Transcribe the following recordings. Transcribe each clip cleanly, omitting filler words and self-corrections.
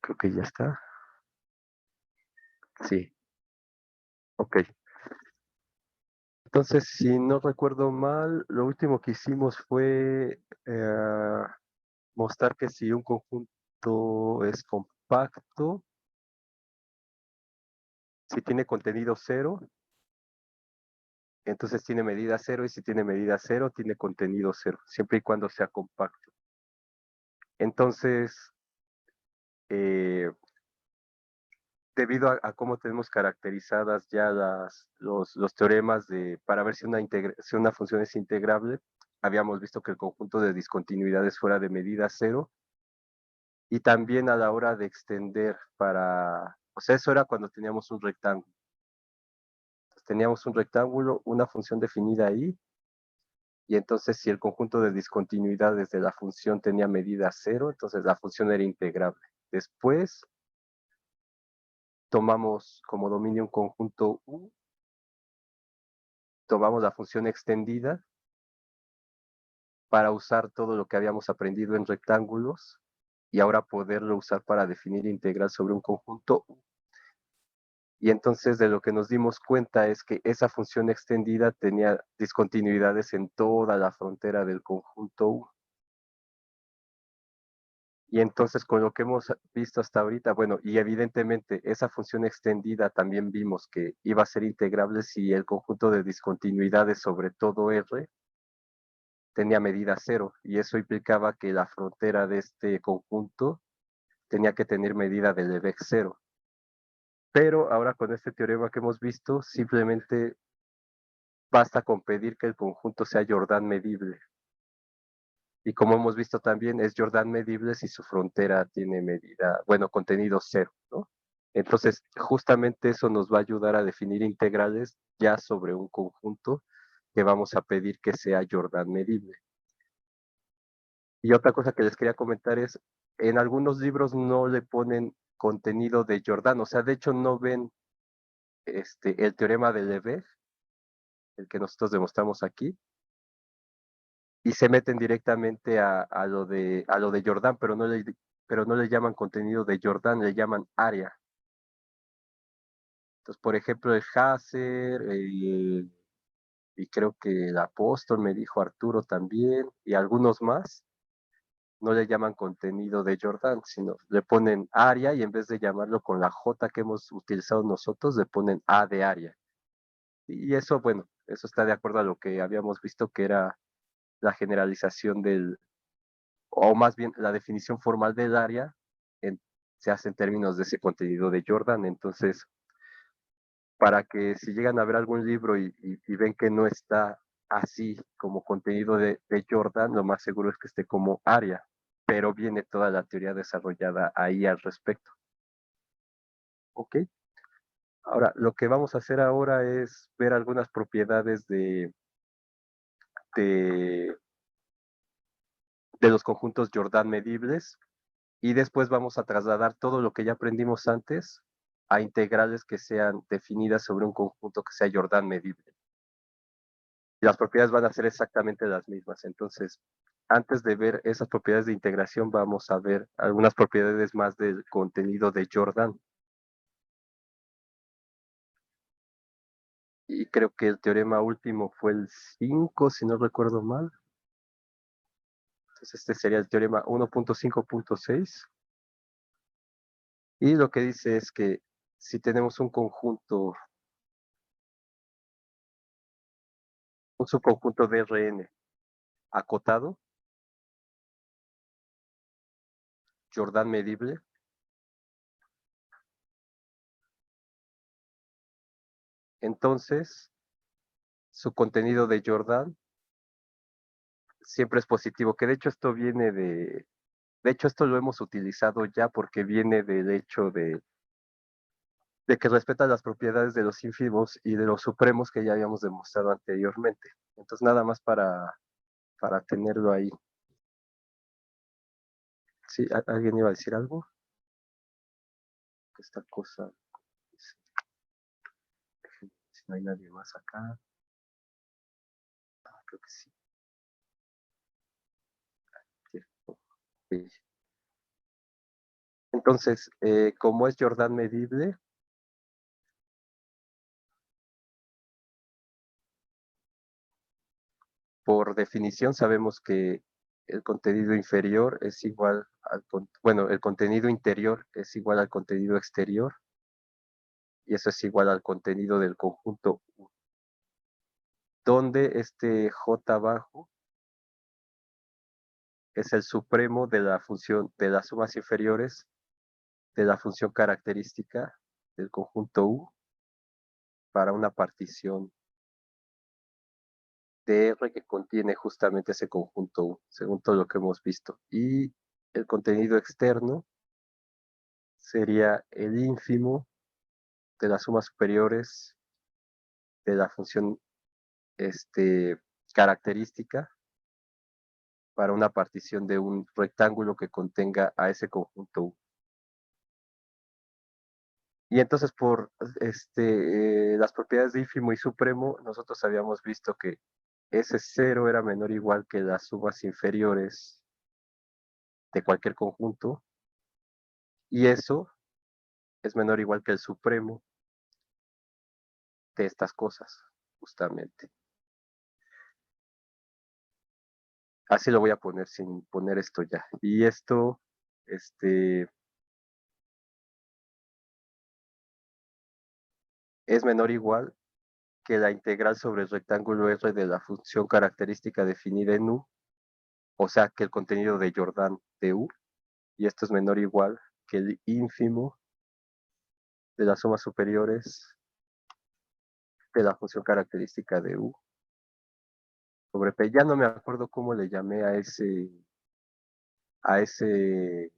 Creo que ya está. Sí, ok. Entonces, si no recuerdo mal, lo último que hicimos fue mostrar que si un conjunto es compacto, si tiene contenido cero, entonces tiene medida cero, y si tiene medida cero, tiene contenido cero, siempre y cuando sea compacto. Entonces, eh, debido a cómo tenemos caracterizadas ya los teoremas para ver si si una función es integrable, habíamos visto que el conjunto de discontinuidades fuera de medida cero, y también a la hora de extender o sea, eso era cuando teníamos un rectángulo. Teníamos un rectángulo, una función definida ahí, y entonces si el conjunto de discontinuidades de la función tenía medida cero, entonces la función era integrable. Después tomamos como dominio un conjunto U, tomamos la función extendida para usar todo lo que habíamos aprendido en rectángulos y ahora poderlo usar para definir integral sobre un conjunto U. Y entonces de lo que nos dimos cuenta es que esa función extendida tenía discontinuidades en toda la frontera del conjunto U. Y entonces con lo que hemos visto hasta ahorita, bueno, y evidentemente esa función extendida también vimos que iba a ser integrable si el conjunto de discontinuidades sobre todo R tenía medida cero, y eso implicaba que la frontera de este conjunto tenía que tener medida de Lebesgue cero. Pero ahora con este teorema que hemos visto, simplemente basta con pedir que el conjunto sea Jordan medible. Y como hemos visto también, es Jordan medible si su frontera tiene medida, bueno, contenido cero, ¿no? Entonces, justamente eso nos va a ayudar a definir integrales ya sobre un conjunto que vamos a pedir que sea Jordan medible. Y otra cosa que les quería comentar es, en algunos libros no le ponen contenido de Jordan, o sea, de hecho no ven el teorema de Lebesgue, el que nosotros demostramos aquí, y se meten directamente a lo de Jordan, pero no le llaman contenido de Jordan, le llaman área. Entonces, por ejemplo, el Haser, y creo que el Apóstol, me dijo Arturo también, y algunos más, no le llaman contenido de Jordan, sino le ponen área, y en vez de llamarlo con la J que hemos utilizado nosotros, le ponen A de área. Y eso, bueno, eso está de acuerdo a lo que habíamos visto que era la generalización o más bien la definición formal del área en- se hace en términos de ese contenido de Jordan. Entonces, para que si llegan a ver algún libro y ven que no está así como contenido de Jordan, lo más seguro es que esté como área, pero viene toda la teoría desarrollada ahí al respecto. ¿Ok? Ahora, lo que vamos a hacer ahora es ver algunas propiedades de, de los conjuntos Jordan medibles, y después vamos a trasladar todo lo que ya aprendimos antes a integrales que sean definidas sobre un conjunto que sea Jordan medible. Y las propiedades van a ser exactamente las mismas. Entonces, antes de ver esas propiedades de integración, vamos a ver algunas propiedades más del contenido de Jordan. Y creo que el teorema último fue el 5, si no recuerdo mal. Entonces, este sería el teorema 1.5.6. Y lo que dice es que si tenemos un subconjunto de Rn acotado, Jordan medible, entonces su contenido de Jordan siempre es positivo, que de hecho esto viene de hecho esto lo hemos utilizado ya porque viene del hecho de que respeta las propiedades de los ínfimos y de los supremos que ya habíamos demostrado anteriormente. Entonces nada más para tenerlo ahí. ¿Sí? ¿Alguien iba a decir algo? Esta cosa, si no hay nadie más acá, creo que sí. Sí. Entonces, como es Jordan medible, por definición sabemos que el contenido inferior es igual bueno, el contenido interior es igual al contenido exterior y eso es igual al contenido del conjunto U, donde este J bajo es el supremo de la función de las sumas inferiores de la función característica del conjunto U para una partición de R que contiene justamente ese conjunto U, según todo lo que hemos visto. Y el contenido externo sería el ínfimo de las sumas superiores de la función característica para una partición de un rectángulo que contenga a ese conjunto U. Y entonces por las propiedades de ínfimo y supremo, nosotros habíamos visto que ese cero era menor o igual que las sumas inferiores de cualquier conjunto, y eso es menor o igual que el supremo de estas cosas, justamente. Así lo voy a poner sin poner esto ya. Y esto, es menor o igual que la integral sobre el rectángulo R de la función característica definida en U, o sea, que el contenido de Jordan de U, y esto es menor o igual que el ínfimo de las sumas superiores de la función característica de U sobre P. Ya no me acuerdo cómo le llamé a ese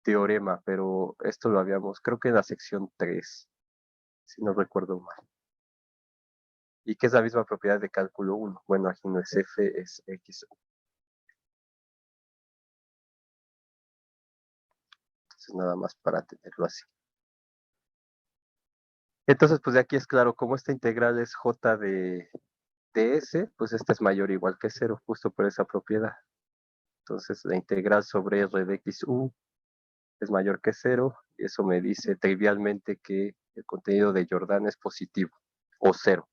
teorema, pero esto lo habíamos, creo que en la sección 3, si no recuerdo mal. Y que es la misma propiedad de cálculo 1. Bueno, aquí no es F, es X. Entonces, nada más para tenerlo así. Entonces, pues de aquí es claro, como esta integral es J de S, pues esta es mayor o igual que 0, justo por esa propiedad. Entonces, la integral sobre R de XU es mayor que 0, y eso me dice trivialmente que el contenido de Jordan es positivo, o 0.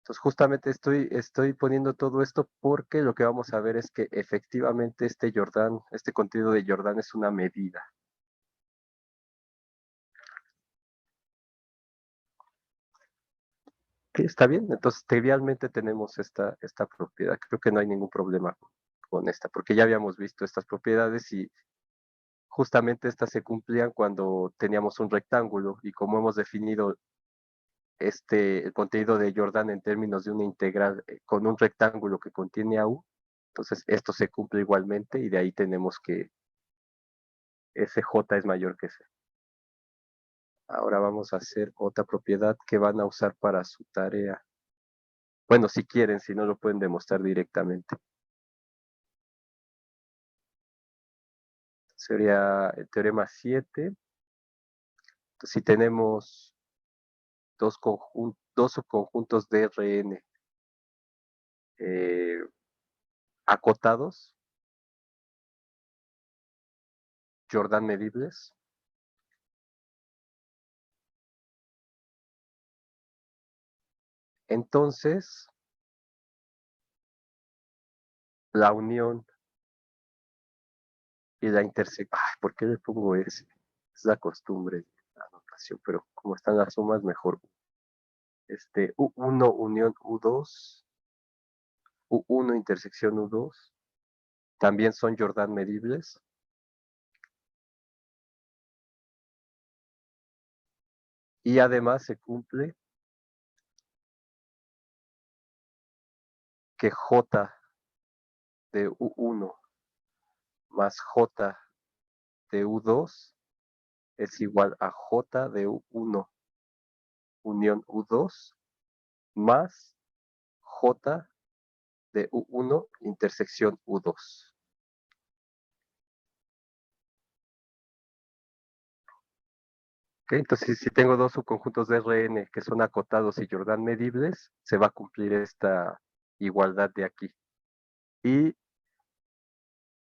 Entonces, justamente estoy poniendo todo esto porque lo que vamos a ver es que efectivamente este contenido de Jordan es una medida. ¿Sí? ¿Está bien? Entonces, trivialmente tenemos esta propiedad. Creo que no hay ningún problema con esta, porque ya habíamos visto estas propiedades y justamente estas se cumplían cuando teníamos un rectángulo, y como hemos definido el contenido de Jordan en términos de una integral con un rectángulo que contiene a U, entonces esto se cumple igualmente y de ahí tenemos que ese J es mayor que ese. Ahora vamos a hacer otra propiedad que van a usar para su tarea. Bueno, si quieren, si no lo pueden demostrar directamente. Sería el teorema 7. Entonces, si tenemos dos subconjuntos de Rn acotados, Jordan medibles, entonces la unión y la intersección. ¿Por qué le pongo ese? Es la costumbre de la anotación, pero como están las sumas, mejor. U1 unión U2, U1 intersección U2, también son Jordan medibles. Y además se cumple que J de U1 más J de U2 es igual a J de U1 unión U2 más J de U1 intersección U2. ¿Okay? Entonces, si tengo dos subconjuntos de Rn que son acotados y Jordan medibles, se va a cumplir esta igualdad de aquí. Y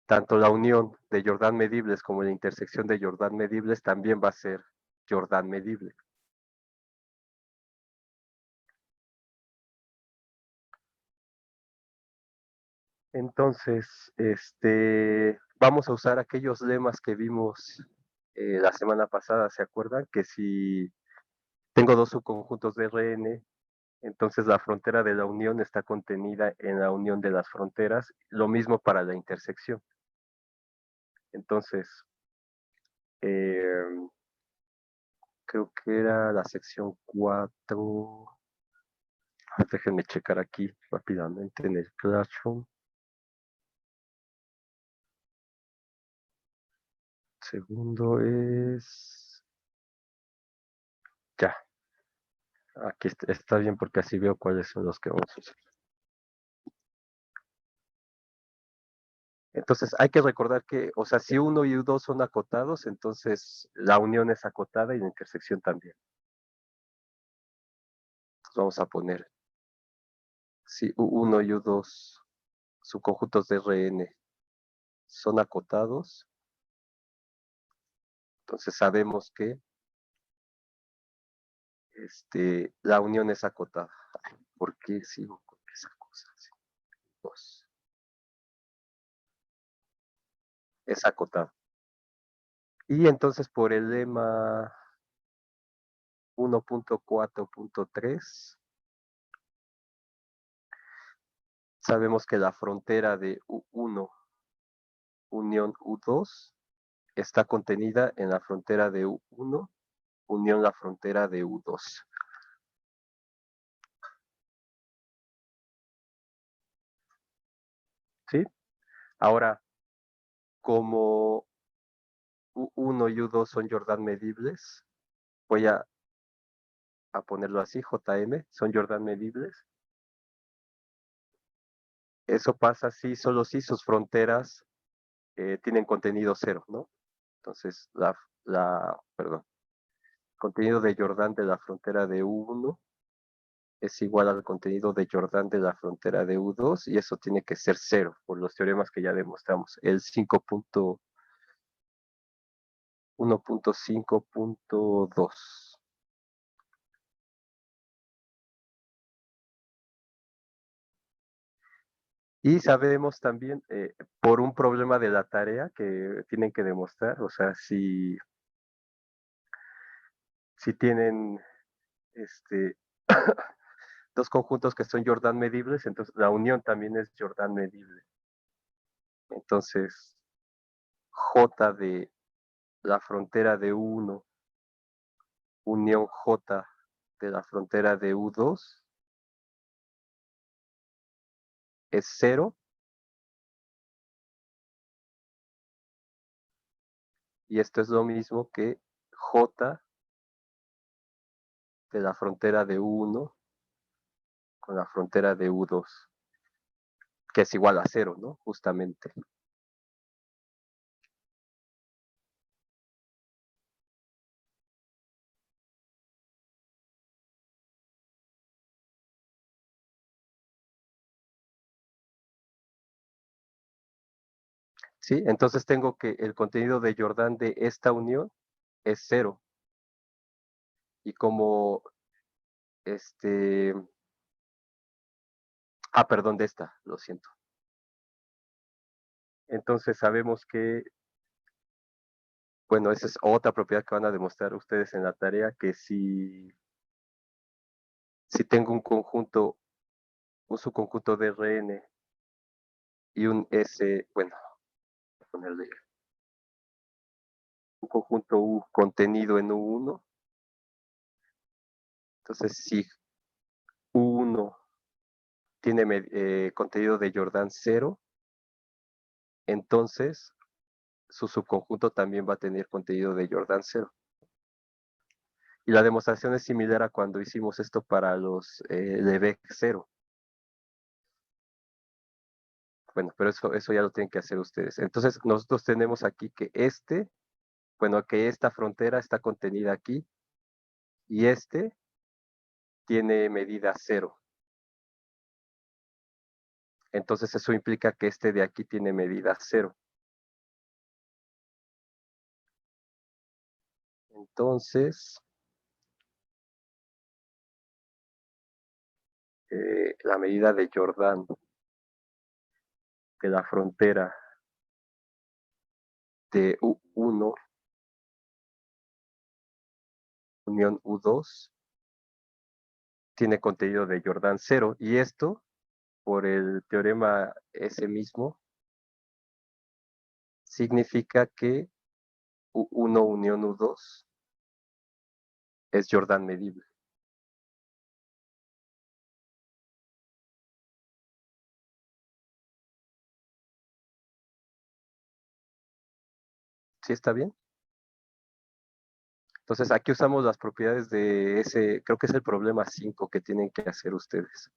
tanto la unión de Jordan medibles como la intersección de Jordan medibles también va a ser Jordan medible. Entonces, vamos a usar aquellos lemas que vimos la semana pasada, ¿se acuerdan? Que si tengo dos subconjuntos de Rn, entonces la frontera de la unión está contenida en la unión de las fronteras, lo mismo para la intersección. Entonces, eh, creo que era la sección 4. Déjenme checar aquí rápidamente en el Classroom. Segundo es... Ya, aquí está bien porque así veo cuáles son los que vamos a usar. Entonces hay que recordar que, o sea, si U1 y U2 son acotados, entonces la unión es acotada y la intersección también. Entonces vamos a poner, si U1 y U2, subconjuntos de Rn, son acotados, entonces sabemos que la unión es acotada. ¿Por qué sigo con esa cosa? Dos. Es acotada. Y entonces por el lema 1.4.3, sabemos que la frontera de U1 unión U2 está contenida en la frontera de U1 unión la frontera de U2. ¿Sí? Ahora, como U1 y U2 son Jordan medibles, voy a ponerlo así, JM, son Jordan medibles. Eso pasa si, solo si sus fronteras tienen contenido cero, ¿no? Entonces, perdón, contenido de Jordan de la frontera de U1 es igual al contenido de Jordan de la frontera de U2 y eso tiene que ser cero por los teoremas que ya demostramos. El 5.1.5.2. Y sabemos también, por un problema de la tarea que tienen que demostrar, o sea, si tienen dos conjuntos que son Jordan medibles, entonces la unión también es Jordan medible. Entonces, J de la frontera de U1 unión J de la frontera de U2 es 0 y esto es lo mismo que J de la frontera de U1 con la frontera de U2, que es igual a 0, ¿no? Justamente. ¿Sí? Entonces tengo que el contenido de Jordan de esta unión es 0. Y como perdón, de esta, lo siento. Entonces sabemos que, bueno, esa es otra propiedad que van a demostrar ustedes en la tarea, que si tengo un subconjunto de Rn y un S, bueno, voy a ponerle un conjunto U contenido en U1, entonces si U1 tiene contenido de Jordan 0, entonces su subconjunto también va a tener contenido de Jordan 0. Y la demostración es similar a cuando hicimos esto para los de Beck 0. Bueno, pero eso ya lo tienen que hacer ustedes. Entonces, nosotros tenemos aquí que que esta frontera está contenida aquí y tiene medida 0. Entonces, eso implica que este de aquí tiene medida 0. entonces, la medida de Jordan de la frontera de U1 unión U2 tiene contenido de Jordan 0, y esto, por el teorema ese mismo, significa que U1 unión U2 es Jordan medible. ¿Sí está bien? Entonces aquí usamos las propiedades de ese, creo que es el problema 5 que tienen que hacer ustedes.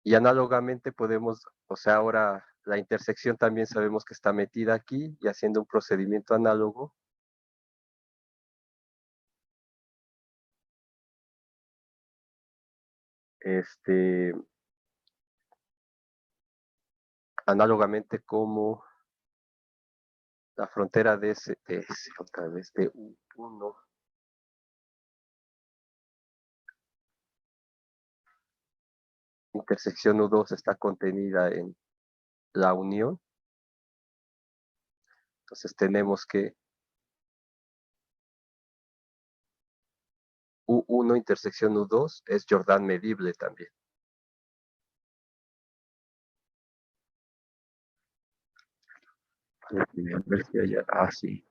Y análogamente podemos, o sea, ahora la intersección también sabemos que está metida aquí, y haciendo un procedimiento análogo, análogamente como la frontera de ese otra vez, de U1, intersección U2 está contenida en la unión. Entonces tenemos que U1 intersección U2 es Jordan medible también. A ver si hay, sí.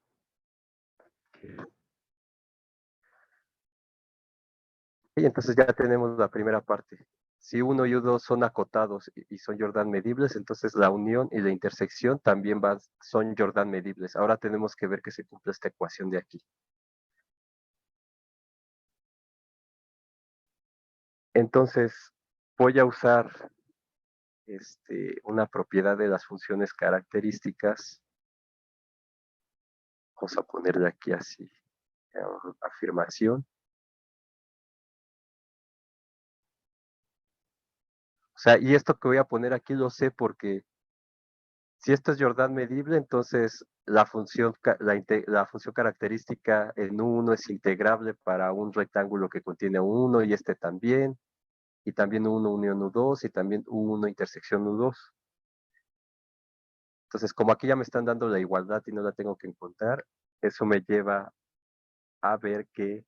Y entonces ya tenemos la primera parte. Si U1 y U2 son acotados y son Jordan medibles, entonces la unión y la intersección también son Jordan medibles. Ahora tenemos que ver que se cumple esta ecuación de aquí. Entonces, voy a usar una propiedad de las funciones características. Vamos a ponerle aquí así, afirmación. O sea, y esto que voy a poner aquí lo sé porque si esto es Jordan medible, entonces la función característica en U1 es integrable para un rectángulo que contiene U1 y este también, y también U1 unión U2 y también U1 intersección U2. Entonces, como aquí ya me están dando la igualdad y no la tengo que encontrar, eso me lleva a ver que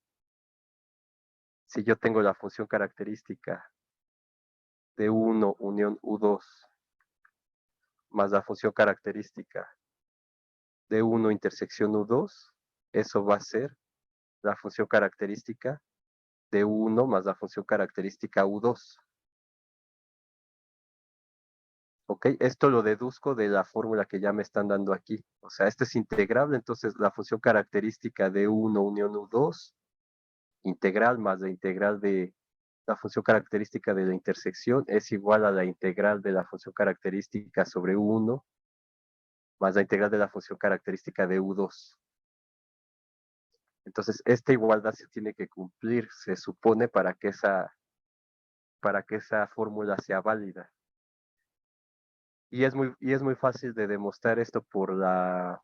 si yo tengo la función característica de U1 unión U2 más la función característica de U1 intersección U2, eso va a ser la función característica de U1 más la función característica U2. ¿Ok? Esto lo deduzco de la fórmula que ya me están dando aquí. O sea, este es integrable, entonces la función característica de U1 unión U2, integral más la integral de la función característica de la intersección es igual a la integral de la función característica sobre U1 más la integral de la función característica de U2. Entonces, esta igualdad se tiene que cumplir, se supone, para que esa fórmula sea válida. Y es muy fácil de demostrar esto por la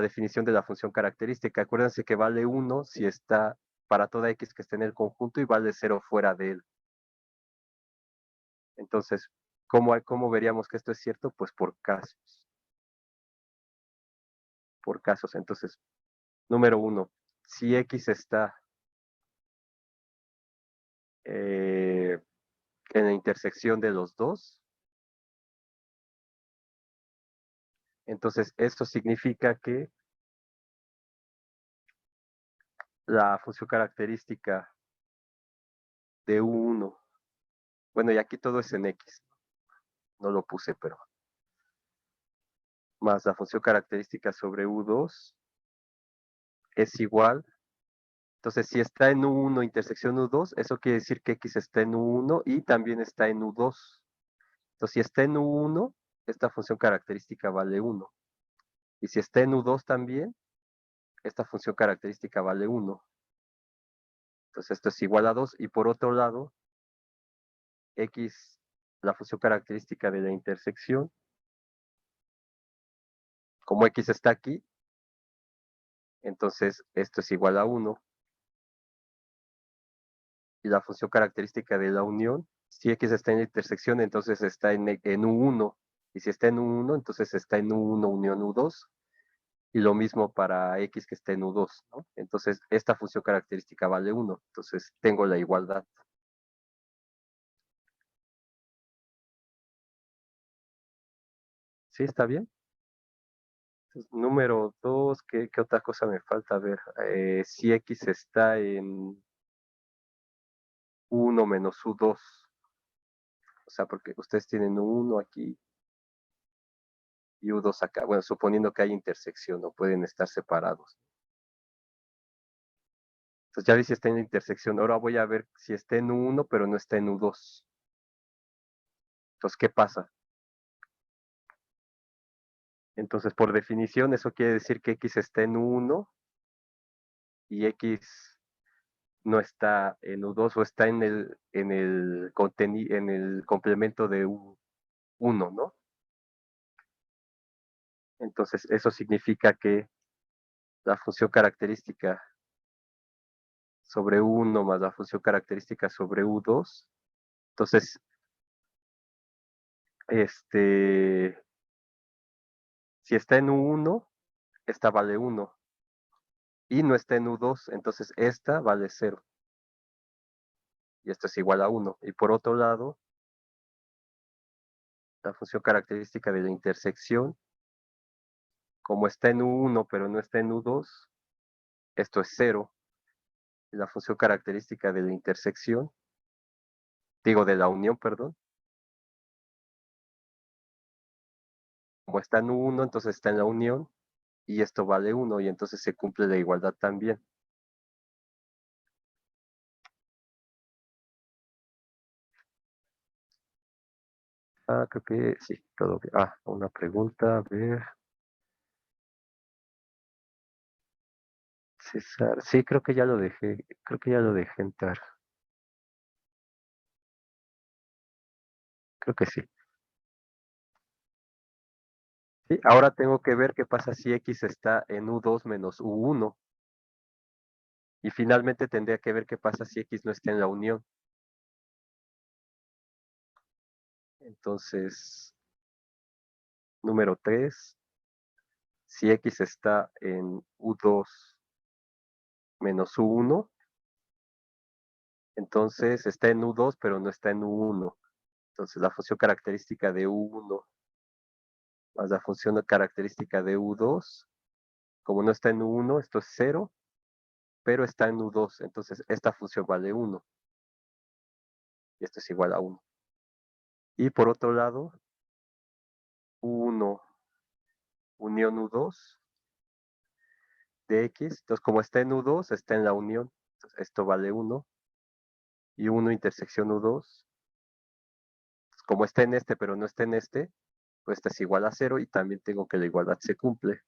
definición de la función característica. Acuérdense que vale 1 si está para toda x que esté en el conjunto y vale 0 fuera de él. Entonces, ¿cómo veríamos que esto es cierto? Pues por casos. Por casos. Entonces, número 1, si x está en la intersección de los dos, entonces esto significa que la función característica de U1, bueno, y aquí todo es en x, no lo puse, pero más la función característica sobre U2 es igual. Entonces, si está en U1 intersección U2, eso quiere decir que X está en U1 y también está en U2. Entonces, si está en U1, esta función característica vale 1. Y si está en U2 también, esta función característica vale 1. Entonces, esto es igual a 2. Y por otro lado, X, la función característica de la intersección, como X está aquí, Entonces, esto es igual a 1. Y la función característica de la unión, si x está en la intersección, entonces está en U1. Y si está en U1, entonces está en U1 unión U2. Y lo mismo para x que está en U2, ¿no? Entonces, esta función característica vale 1. Entonces, tengo la igualdad. ¿Sí está bien? Entonces, número 2, ¿qué otra cosa me falta? A ver, si x está en U1 menos U2. O sea, porque ustedes tienen U1 aquí y U2 acá. Bueno, suponiendo que hay intersección, no pueden estar separados. Entonces ya vi si está en la intersección. Ahora voy a ver si está en U1, pero no está en U2. Entonces, ¿qué pasa? Entonces, por definición, eso quiere decir que x está en U1 y x no está en U2 o está en el complemento de U1, ¿no? Entonces, eso significa que la función característica sobre U1 más la función característica sobre U2. Entonces, si está en U1, esta vale 1. Y no está en U2, entonces esta vale 0. Y esto es igual a 1. Y por otro lado, la función característica de la intersección, como está en U1 pero no está en U2, esto es 0. Y la función característica de la intersección, digo de la unión, perdón, como está en U1, entonces está en la unión y esto vale 1 y entonces se cumple la igualdad también. Creo que sí, todo bien. Una pregunta, a ver. César, sí, creo que ya lo dejé entrar. Creo que sí. Sí, ahora tengo que ver qué pasa si x está en U2 menos U1. Y finalmente tendría que ver qué pasa si x no está en la unión. Entonces, número 3, si x está en U2 menos U1, entonces está en U2 pero no está en U1. Entonces la función característica de U1 más la función característica de U2, como no está en U1, esto es 0, pero está en U2, entonces esta función vale 1 y esto es igual a 1. Y por otro lado, U1 unión U2 de X, entonces como está en U2, está en la unión, entonces esto vale 1 y 1 intersección U2, entonces, como está en este pero no está en este, pues este es igual a 0 y también tengo que la igualdad se cumple.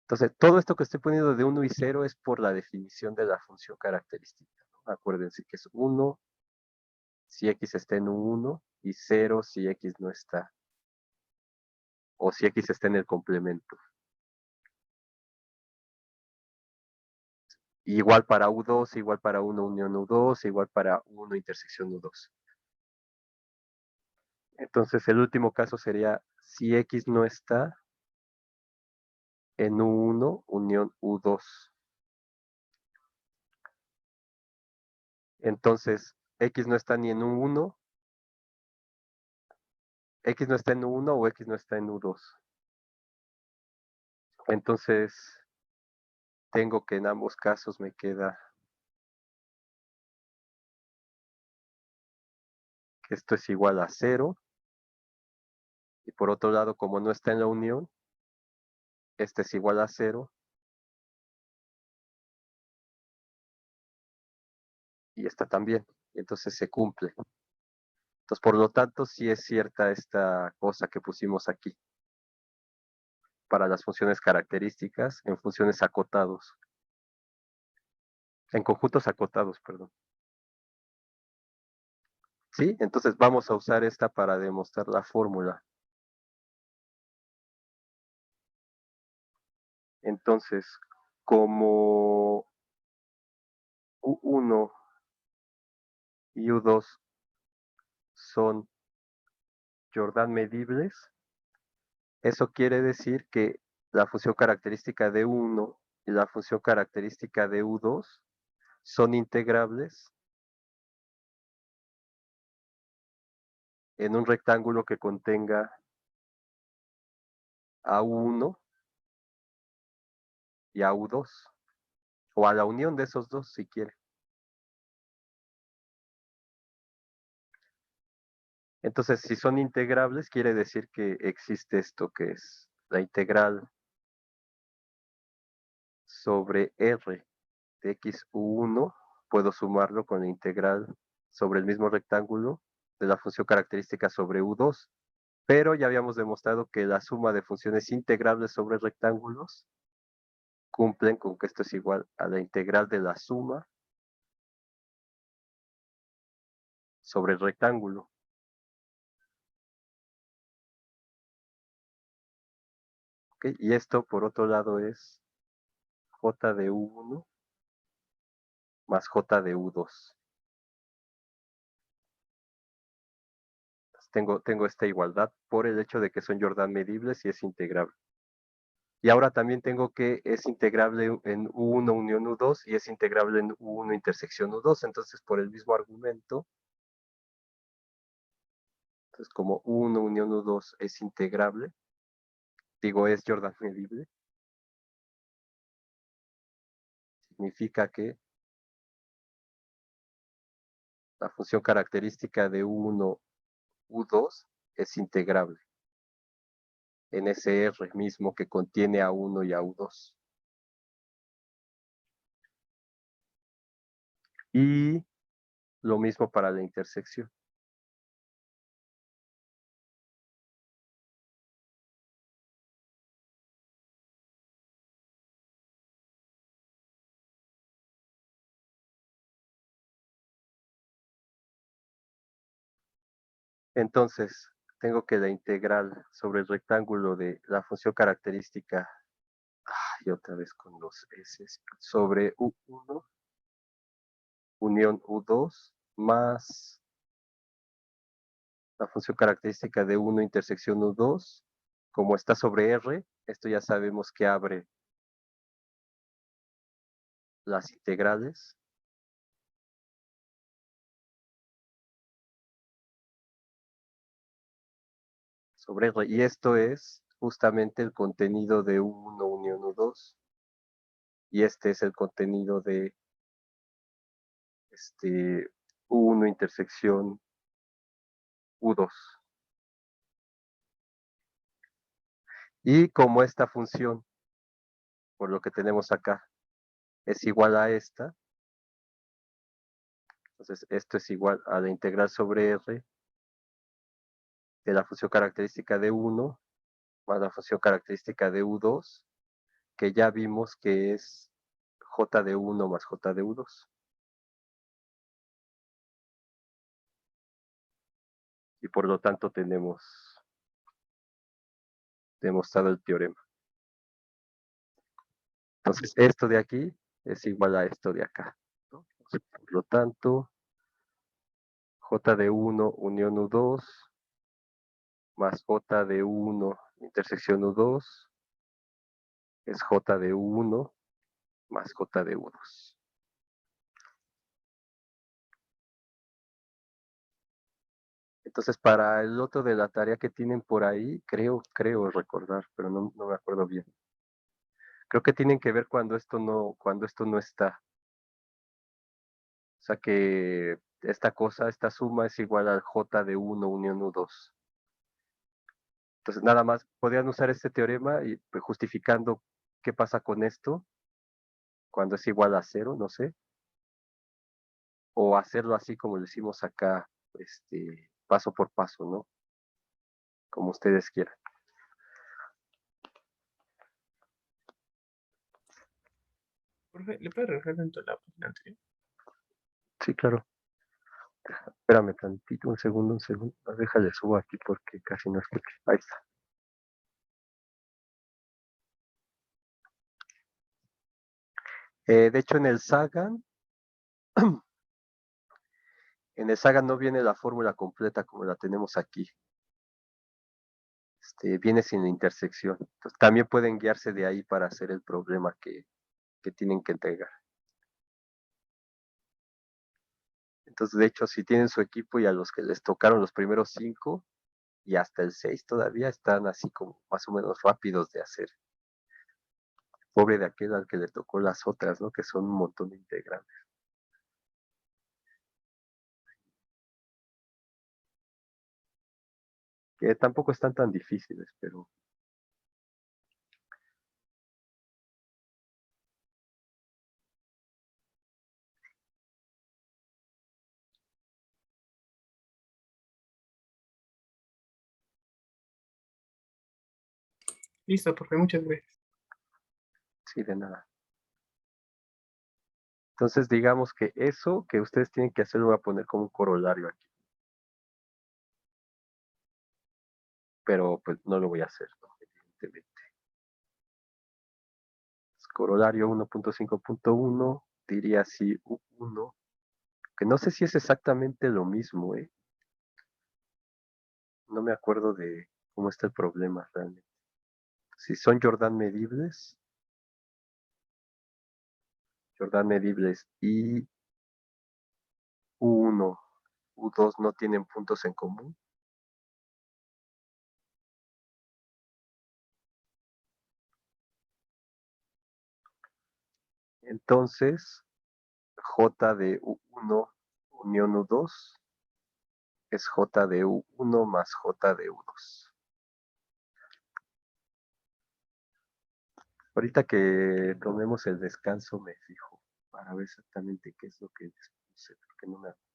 Entonces, todo esto que estoy poniendo de 1 y 0 es por la definición de la función característica, ¿no? Acuérdense que es 1 si X está en U1 y 0 si X no está, o si X está en el complemento. Igual para U2, igual para 1 unión U2, igual para 1 intersección U2. Entonces, el último caso sería si X no está en U1 unión U2. Entonces, X no está ni en U1, X no está en U1 o X no está en U2. Entonces, tengo que en ambos casos me queda que esto es igual a 0. Y por otro lado, como no está en la unión, este es igual a 0 y esta también. Y entonces se cumple. Entonces, por lo tanto, sí es cierta esta cosa que pusimos aquí para las funciones características en funciones acotados, en conjuntos acotados, perdón. ¿Sí? Entonces vamos a usar esta para demostrar la fórmula. Entonces, como U1 y U2 son Jordan medibles, eso quiere decir que la función característica de U1 y la función característica de U2 son integrables en un rectángulo que contenga a U1 y a U2, o a la unión de esos dos si quiere. Entonces, si son integrables, quiere decir que existe esto que es la integral sobre R de XU1, puedo sumarlo con la integral sobre el mismo rectángulo de la función característica sobre U2, pero ya habíamos demostrado que la suma de funciones integrables sobre rectángulos cumplen con que esto es igual a la integral de la suma sobre el rectángulo. ¿Okay? Y esto, por otro lado, es J de U1 más J de U2. Tengo esta igualdad por el hecho de que son Jordan medibles y es integrable. Y ahora también tengo que es integrable en U1 unión U2 y es integrable en U1 intersección U2. Entonces, por el mismo argumento, entonces como U1 unión U2 es integrable, digo es Jordan medible, significa que la función característica de U1 U2 es integrable en ese R mismo que contiene a 1 y a U2. Y lo mismo para la intersección. Entonces, tengo que la integral sobre el rectángulo de la función característica, y otra vez con los S, sobre U1 unión U2 más la función característica de 1 intersección U2, como está sobre R, esto ya sabemos que abre las integrales sobre R, y esto es justamente el contenido de U1 unión U2, y este es el contenido de U1 intersección U2. Y como esta función, por lo que tenemos acá, es igual a esta, entonces esto es igual a la integral sobre R de la función característica de 1 más la función característica de U2, que ya vimos que es J de 1 más J de U2. Y por lo tanto tenemos demostrado el teorema. Entonces esto de aquí es igual a esto de acá, ¿no? Por lo tanto, J de 1 unión U2 más J de 1 intersección U2 es J de U1 más J de U2. Entonces, para el otro de la tarea que tienen por ahí, creo recordar, pero no me acuerdo bien. Creo que tienen que ver cuando esto no está. O sea que esta suma es igual al J de 1 unión U2. Entonces, nada más podrían usar este teorema y pues, justificando qué pasa con esto cuando es igual a 0, no sé. O hacerlo así como lo hicimos acá, paso por paso, ¿no? Como ustedes quieran. Profe, ¿le puedes regresar dentro de la página anterior? Sí, claro. Espérame tantito, un segundo. Déjale subo aquí porque casi no escucho. Ahí está. De hecho, en el Sagan no viene la fórmula completa como la tenemos aquí. Viene sin la intersección. Entonces, también pueden guiarse de ahí para hacer el problema que tienen que entregar. Entonces, de hecho, si tienen su equipo y a los que les tocaron los primeros 5 y hasta el 6 todavía están así como más o menos rápidos de hacer. Pobre de aquel al que le tocó las otras, ¿no? Que son un montón de integrantes. Que tampoco están tan difíciles, pero Listo, profe, muchas gracias. sí, de nada. Entonces, digamos que eso que ustedes tienen que hacer lo voy a poner como un corolario aquí. Pero pues no lo voy a hacer, ¿no? Evidentemente. Corolario 1.5.1, diría así U1, que no sé si es exactamente lo mismo, ¿eh? No me acuerdo de cómo está el problema realmente. Si son Jordan medibles y U1, U2 no tienen puntos en común. Entonces, J de U1 unión U2 es J de U1 más J de U2. Ahorita que tomemos el descanso me fijo para ver exactamente qué es lo que les puse, porque no me acuerdo.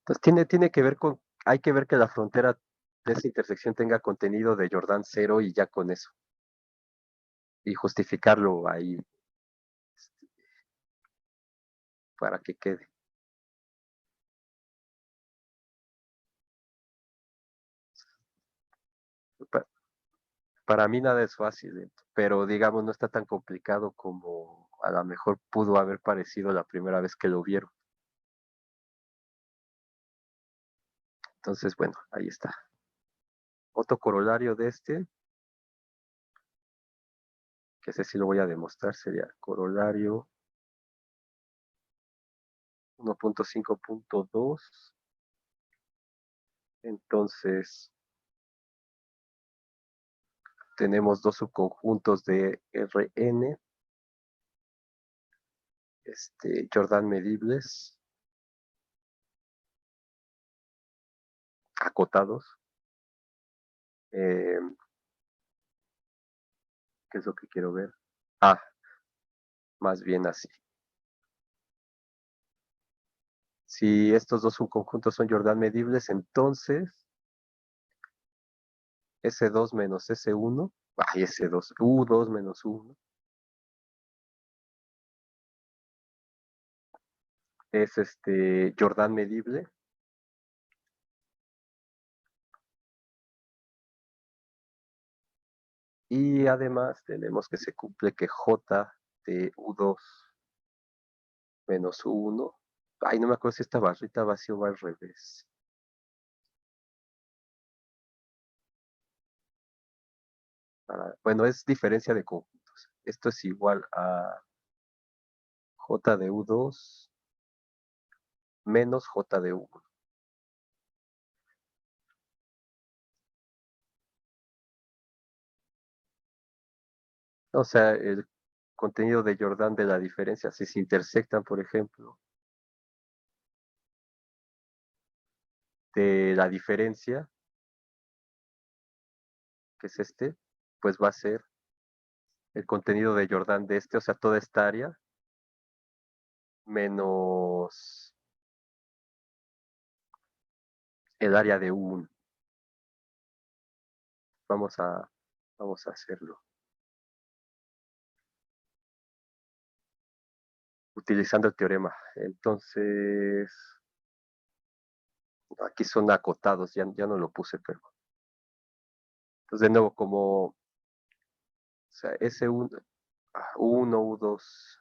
Entonces tiene que ver hay que ver que la frontera de esa intersección tenga contenido de Jordan 0 y ya con eso. Y justificarlo ahí para que quede. Pa- Para mí nada es fácil, pero digamos no está tan complicado como a lo mejor pudo haber parecido la primera vez que lo vieron. Entonces, bueno, ahí está. Otro corolario de que ese sí lo voy a demostrar, sería corolario 1.5.2. Entonces, tenemos dos subconjuntos de Rn, Jordan medibles, acotados. Eh, ¿Qué es lo que quiero ver? Ah, más bien así. Si estos dos subconjuntos son Jordan medibles, entonces S2 menos S1, S2, U2 menos U1, es Jordan medible. Y además tenemos que se cumple que J de U2 menos U1. Ay, no me acuerdo si esta barrita va así o va al revés. Bueno, es diferencia de conjuntos. Esto es igual a J de U2 menos J de U1. O sea, el contenido de Jordan de la diferencia, si se intersectan, por ejemplo, de la diferencia, que es pues va a ser el contenido de Jordan de o sea, toda esta área, menos el área de U1. Vamos a, vamos a hacerlo. utilizando el teorema. Entonces, aquí son acotados, ya no lo puse, pero. Entonces, de nuevo, como, o sea, S1, U1, U2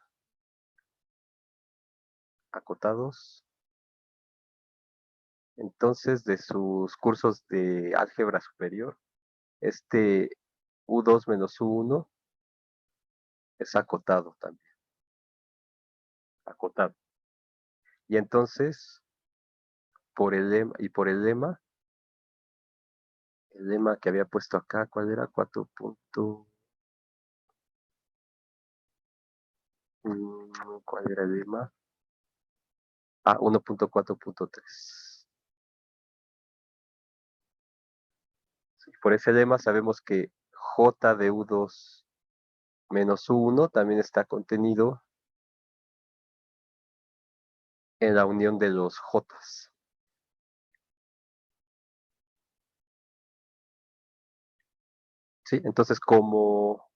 acotados. Entonces, de sus cursos de álgebra superior, este U2 menos U1 es acotado también, acotado. Y entonces, por el lema que había puesto acá, ¿cuál era? 4 punto, ¿cuál era el lema? 1.4.3. Sí, por ese lema sabemos que J de U2 menos U1 también está contenido en la unión de los Jotas. ¿Sí? Entonces, como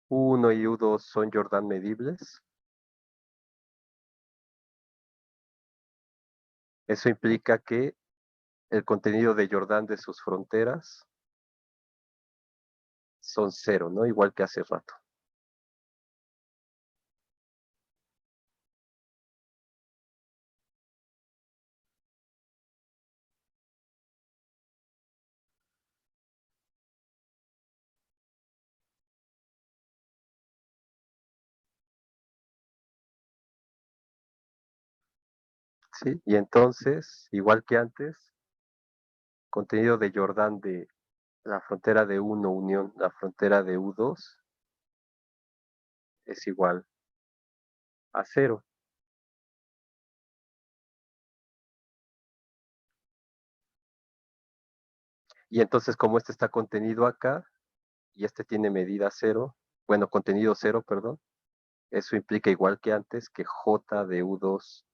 U1 y U2 son Jordan medibles, eso implica que el contenido de Jordan de sus fronteras son cero, ¿no? Igual que hace rato. ¿Sí? Y entonces, igual que antes, contenido de Jordan de la frontera de 1 unión la frontera de U2 es igual a cero. Y entonces, como este está contenido acá y este tiene medida cero, bueno, contenido cero, perdón, eso implica igual que antes que J de U2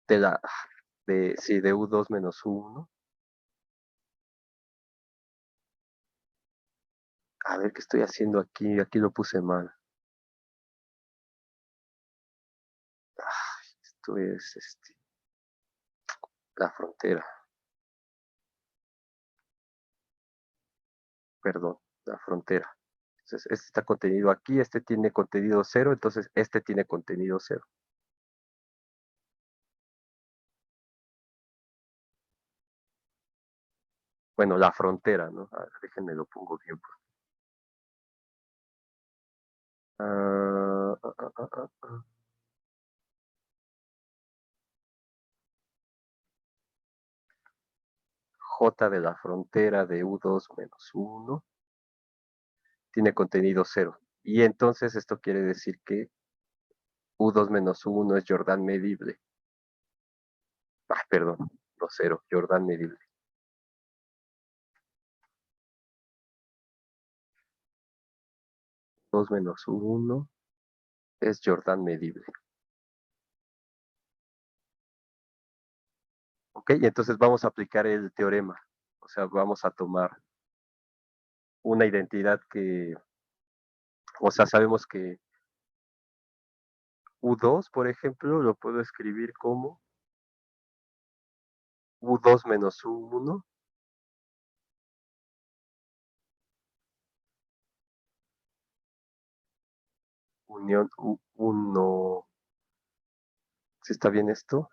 de la sí, de U2 menos U1. A ver qué estoy haciendo aquí lo puse mal. Esto es la frontera, perdón, la frontera. Entonces, este está contenido aquí, este tiene contenido cero, entonces este tiene contenido cero. Bueno, la frontera, ¿no? A ver, déjenme lo pongo bien. Ah, ah, ah, ah, ah, ah. J de la frontera de U2 menos 1 tiene contenido cero. Y entonces esto quiere decir que U2 menos 1 es Jordan medible. Perdón, no cero, Jordan medible. 2 menos 1 es Jordan medible. ¿Ok? Y entonces vamos a aplicar el teorema. O sea, vamos a tomar una identidad que, o sea, sabemos que U2, por ejemplo, lo puedo escribir como U2 menos U1 unión U1. ¿Sí está bien esto?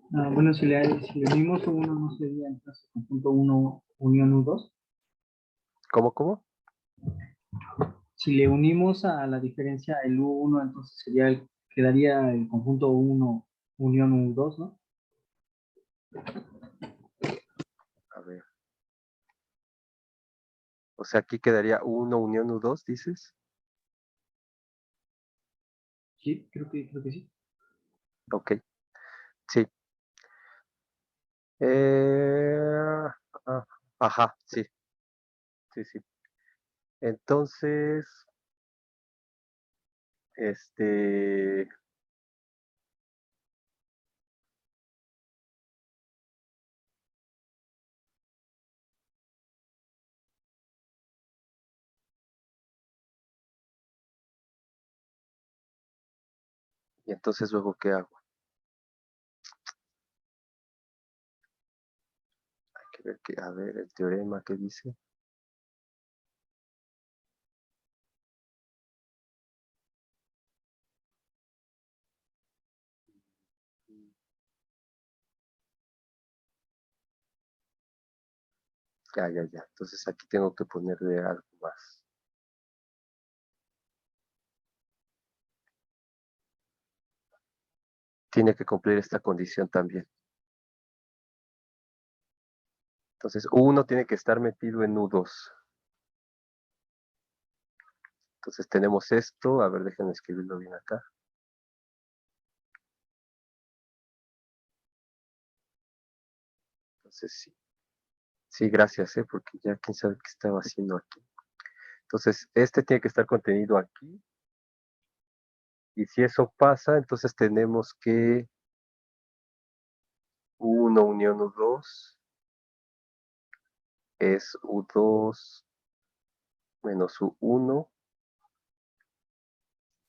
Bueno, si le unimos uno, no sería entonces conjunto uno unión U2. ¿Cómo? Si le unimos a la diferencia el U1, entonces quedaría el conjunto uno unión U2, ¿no? A ver. O sea, aquí quedaría U1 unión U2, dices. Sí, creo que sí. Ok, sí. Eh, ajá, sí. Sí, sí. Entonces, y entonces luego, ¿qué hago? Hay que ver a ver, el teorema, ¿qué dice? Ya, ya, ya. Entonces aquí tengo que ponerle algo más. Tiene que cumplir esta condición también. Entonces, U1 tiene que estar metido en U2. Entonces tenemos esto. A ver, déjenme escribirlo bien acá. Entonces sí. Sí, gracias, porque ya quién sabe qué estaba haciendo aquí. Entonces, este tiene que estar contenido aquí. Y si eso pasa, entonces tenemos que U1 unión U2 es U2 menos U1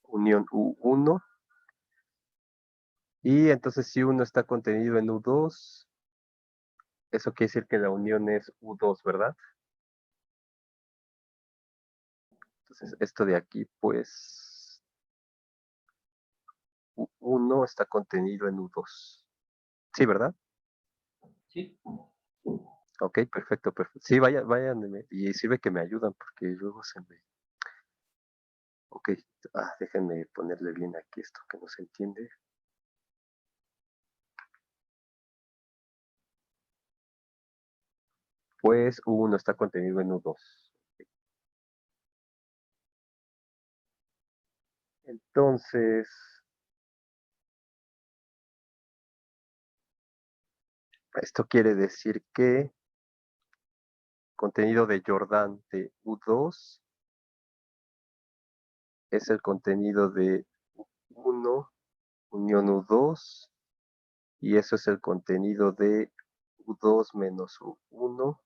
unión U1. Y entonces si uno está contenido en U2, eso quiere decir que la unión es U2, ¿verdad? Entonces esto de aquí, pues, U1 está contenido en U2. Sí, ¿verdad? Sí. Ok, perfecto, perfecto. Sí, vayan, y sirve que me ayudan porque luego se me... Ok, déjenme ponerle bien aquí esto que no se entiende. Pues U1 está contenido en U2. Entonces, esto quiere decir que contenido de Jordan de U2 es el contenido de U1 unión U2 y eso es el contenido de U2 menos U1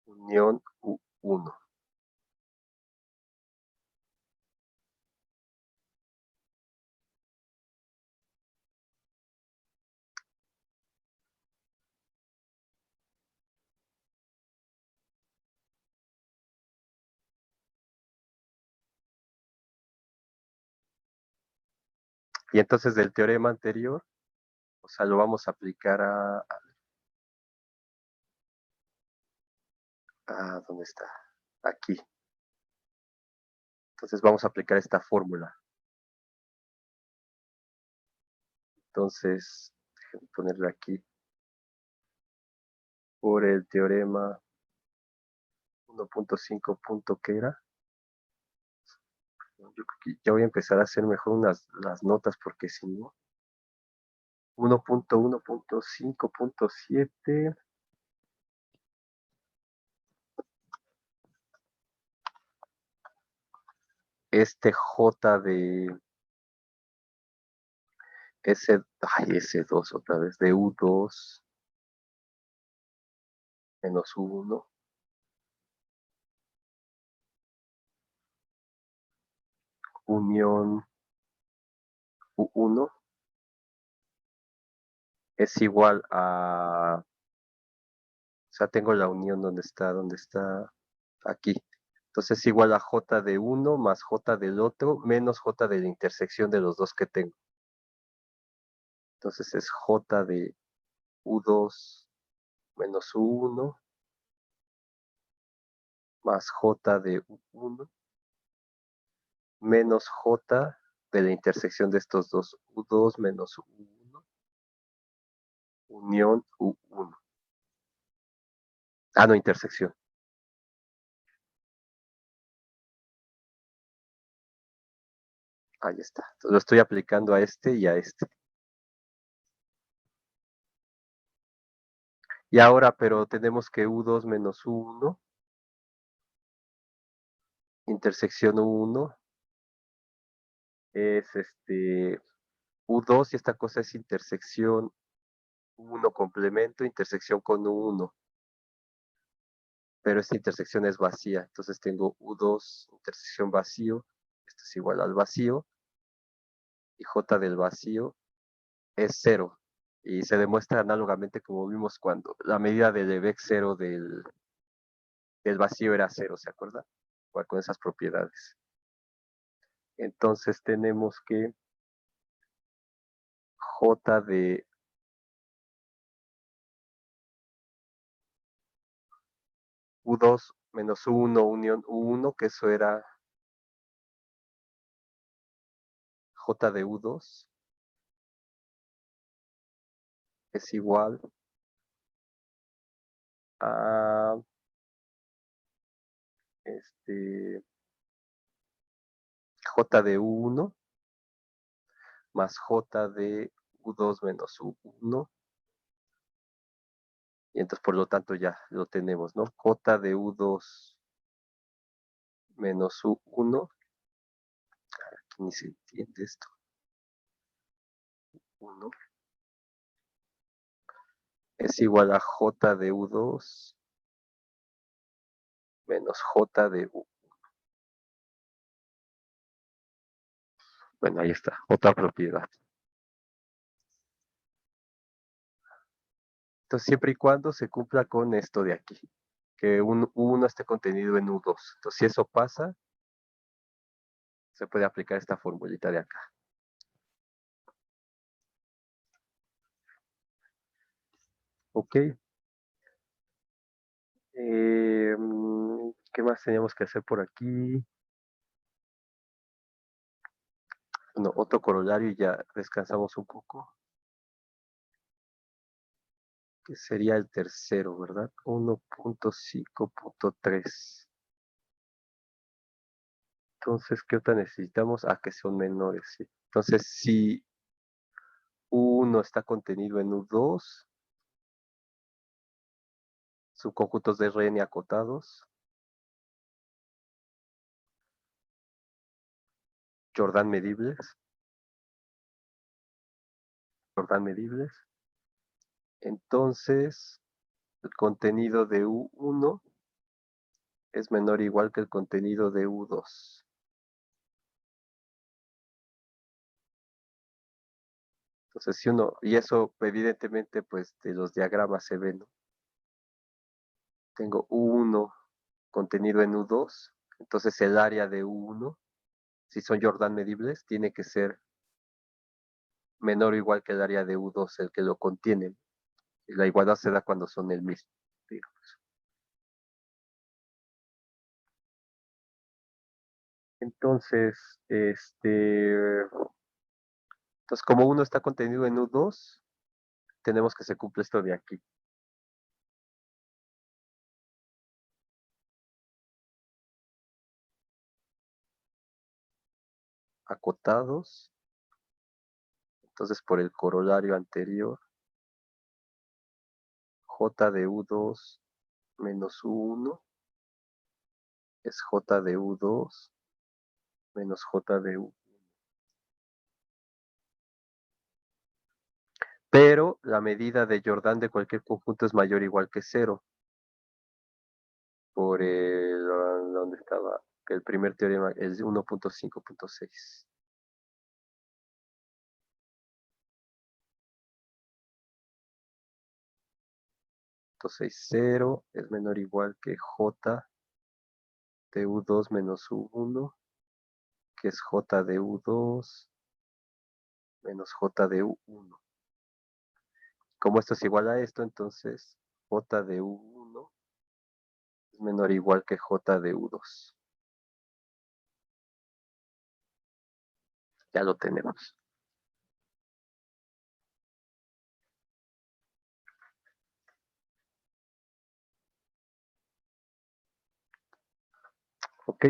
unión U1. Y entonces del teorema anterior, o sea, lo vamos a aplicar ¿dónde está? Aquí. Entonces vamos a aplicar esta fórmula. Entonces, déjenme ponerle aquí por el teorema 1.5. ¿Qué era? Yo creo que ya voy a empezar a hacer mejor las notas porque si no, 1.1.5.7. Este J de S2 otra vez, de U2 menos U1 unión U1 es igual a, o sea, tengo la unión donde está aquí. Entonces es igual a J de uno más J del otro menos J de la intersección de los dos que tengo. Entonces es J de U2 menos U1 más J de U1 menos J de la intersección de estos dos, U2 menos U1 unión U1. No, intersección. Ahí está. Entonces lo estoy aplicando a este y a este. Y ahora, pero tenemos que U2 menos U1 intersección U1 es U2 y esta cosa es intersección U1 complemento, intersección con U1. Pero esta intersección es vacía, entonces tengo U2 intersección vacío, esto es igual al vacío, y J del vacío es 0. Y se demuestra análogamente como vimos cuando la medida del Lebesgue 0 del vacío era 0, ¿se acuerda? Igual con esas propiedades. Entonces tenemos que J de U2 menos U1 unión U1, que eso era J de U2, es igual a J de U1 más J de U2 menos U1. Y entonces, por lo tanto, ya lo tenemos, ¿no? J de U2 menos U1. Aquí ni se entiende esto. 1 es igual a J de U2 menos J de U. Bueno, ahí está, otra propiedad. Entonces, siempre y cuando se cumpla con esto de aquí, que un U1 esté contenido en U2. Entonces, si eso pasa, se puede aplicar esta formulita de acá. Ok. ¿Qué más teníamos que hacer por aquí? Bueno, otro corolario y ya descansamos un poco. Que sería el tercero, ¿verdad? 1.5.3. Entonces, ¿qué otra necesitamos? Ah, que son menores, sí. Entonces, si U1 está contenido en U2, subconjuntos de Rn acotados, Jordan medibles, entonces el contenido de U1 es menor o igual que el contenido de U2. Entonces, si uno, y eso evidentemente pues de los diagramas se ve, ¿no? Tengo U1 contenido en U2, entonces el área de U1, si son Jordan medibles, tiene que ser menor o igual que el área de U2, el que lo contiene. Y la igualdad se da cuando son el mismo, digamos. Entonces, entonces, como uno está contenido en U2, tenemos que se cumple esto de aquí. Acotados. Entonces, por el corolario anterior, J de U2 menos U1 es J de U2 menos J de U1. Pero la medida de Jordan de cualquier conjunto es mayor o igual que 0. Por el, ¿dónde estaba? El primer teorema es 1.5.6. 0 es menor o igual que J de U2 menos U1, que es J de U2 menos J de U1. Como esto es igual a esto, entonces J de U1 es menor o igual que J de U2. Ya lo tenemos. Ok.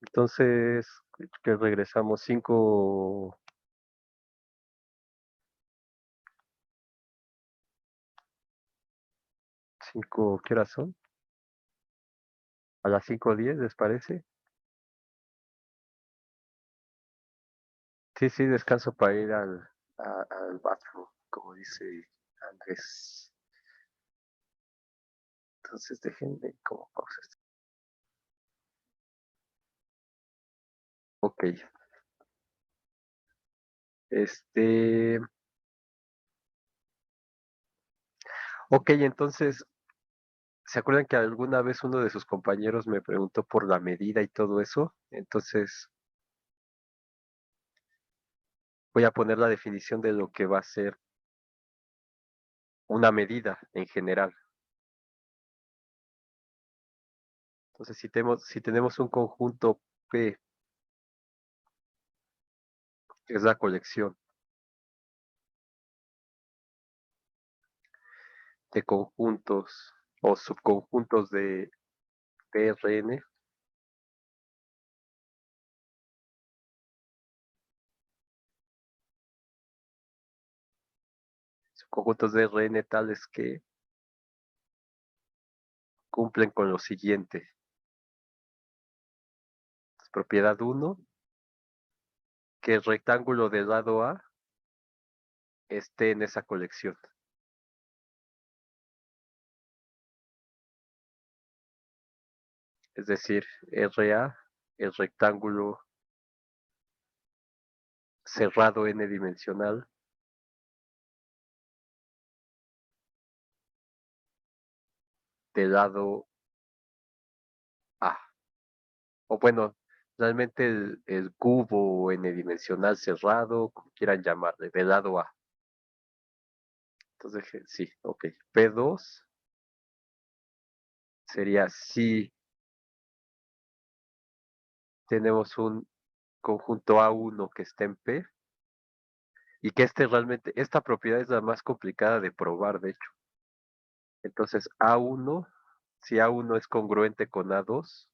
Entonces, que regresamos 5. ¿Qué horas son? A las 5:10, ¿les parece? Sí, sí, descanso para ir al bathroom, como dice Andrés. Entonces déjenme como pausa esto. Ok. Este. Ok, entonces, ¿se acuerdan que alguna vez uno de sus compañeros me preguntó por la medida y todo eso? Entonces, voy a poner la definición de lo que va a ser una medida en general. Entonces, si tenemos un conjunto P, que es la colección de conjuntos o subconjuntos de PRN, subconjuntos de Rn tales que cumplen con lo siguiente. Propiedad 1, que el rectángulo del lado A esté en esa colección. Es decir, RA, el rectángulo cerrado n-dimensional del lado A. O bueno, realmente el cubo n-dimensional cerrado, como quieran llamarle, del lado A. Entonces, sí, ok. P2 sería si tenemos un conjunto A1 que está en P y que esta propiedad es la más complicada de probar, de hecho. Entonces, A1, si A1 es congruente con A2,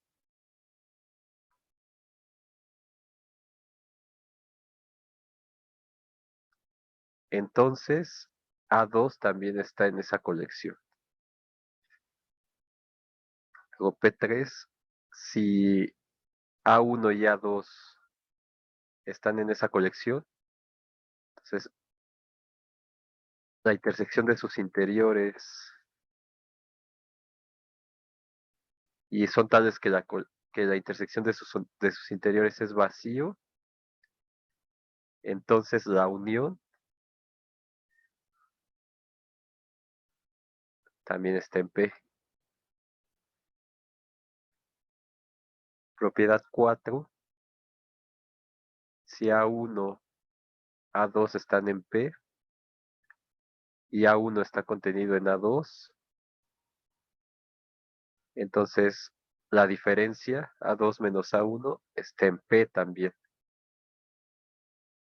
entonces A2 también está en esa colección. Luego P3, si A1 y A2 están en esa colección, entonces la intersección de sus interiores y son tales que la intersección de sus interiores es vacío, entonces la unión también está en P. Propiedad 4, si A1, A2 están en P y A1 está contenido en A2, entonces la diferencia A2 menos A1 está en P también.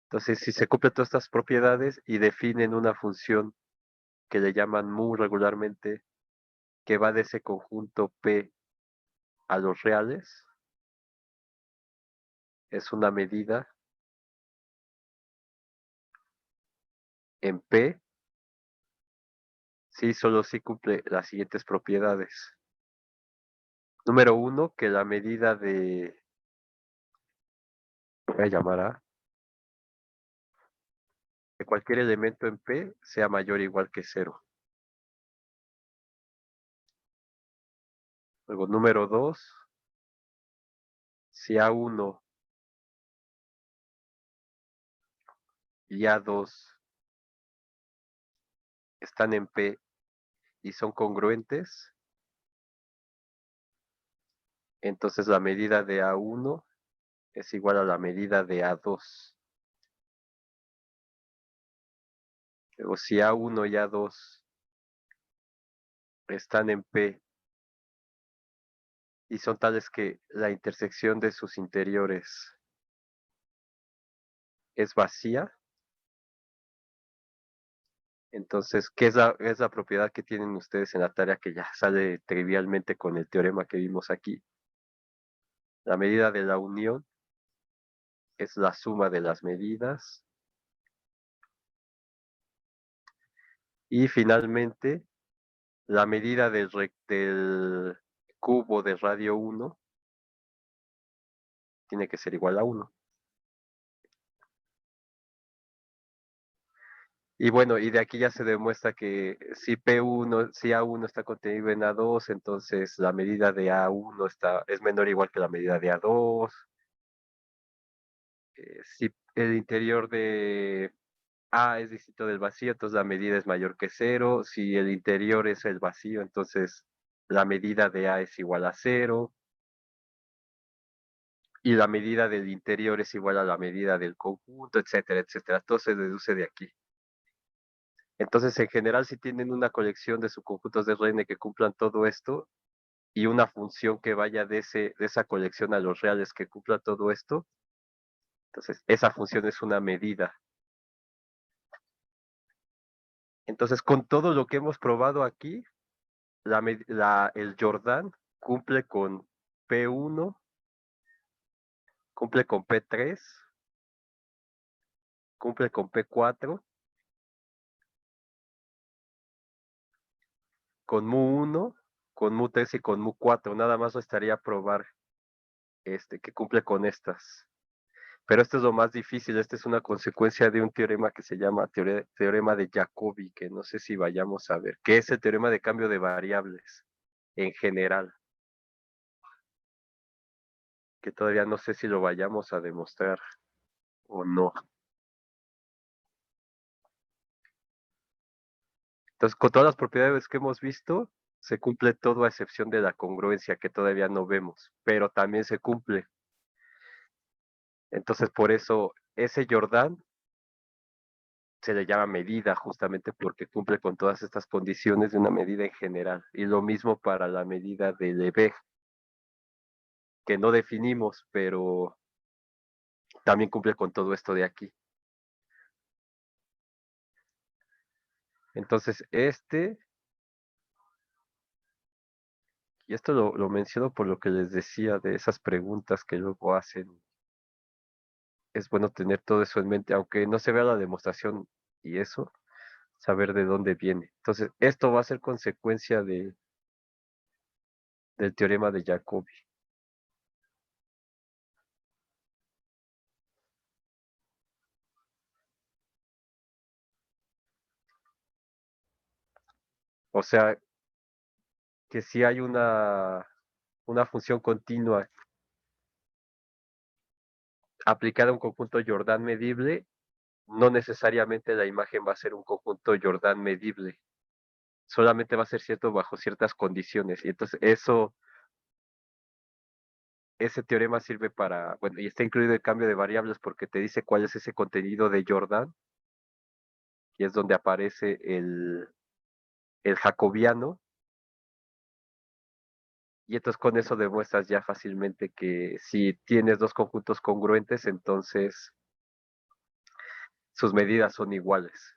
Entonces, si se cumplen todas estas propiedades y definen una función que le llaman mu regularmente, que va de ese conjunto P a los reales, es una medida en P, si solo si cumple las siguientes propiedades. Número 1, que la medida voy a llamar A, que cualquier elemento en P sea mayor o igual que 0. Luego, número 2, si A1 y A2 están en P y son congruentes, entonces la medida de A1 es igual a la medida de A2. Luego, si A1 y A2 están en P y son tales que la intersección de sus interiores es vacía, entonces, ¿qué es la propiedad que tienen ustedes en la tarea que ya sale trivialmente con el teorema que vimos aquí? La medida de la unión es la suma de las medidas. Y finalmente, la medida del cubo de radio 1 tiene que ser igual a 1. Y bueno, y de aquí ya se demuestra que si P1, si A1 está contenido en A2, entonces la medida de A1 es menor o igual que la medida de A2. Si el interior de A es distinto del vacío, entonces la medida es mayor que 0. Si el interior es el vacío, entonces la medida de A es igual a 0. Y la medida del interior es igual a la medida del conjunto, etcétera, etcétera. Todo se deduce de aquí. Entonces, en general, si tienen una colección de subconjuntos de Rn que cumplan todo esto y una función que vaya de esa colección a los reales que cumpla todo esto, entonces esa función es una medida. Entonces, con todo lo que hemos probado aquí, el Jordan cumple con P1, cumple con P3, cumple con P4, con mu1, con mu3 y con mu4. Nada más lo estaría probar que cumple con estas. Pero esto es lo más difícil. Esta es una consecuencia de un teorema que se llama teorema de Jacobi, que no sé si vayamos a ver, que es el teorema de cambio de variables en general, que todavía no sé si lo vayamos a demostrar o no. Entonces, con todas las propiedades que hemos visto, se cumple todo a excepción de la congruencia, que todavía no vemos, pero también se cumple. Entonces, por eso, ese Jordan se le llama medida justamente porque cumple con todas estas condiciones de una medida en general. Y lo mismo para la medida de Lebesgue, que no definimos, pero también cumple con todo esto de aquí. Entonces, y esto lo menciono por lo que les decía de esas preguntas que luego hacen. Es bueno tener todo eso en mente, aunque no se vea la demostración y eso, saber de dónde viene. Entonces, esto va a ser consecuencia del teorema de Jacobi. O sea, que si hay una función continua aplicada a un conjunto Jordan medible, no necesariamente la imagen va a ser un conjunto Jordan medible. Solamente va a ser cierto bajo ciertas condiciones. Y entonces ese teorema sirve para, bueno, y está incluido el cambio de variables porque te dice cuál es ese contenido de Jordan, y es donde aparece el jacobiano. Y entonces con eso demuestras ya fácilmente que si tienes dos conjuntos congruentes, entonces sus medidas son iguales.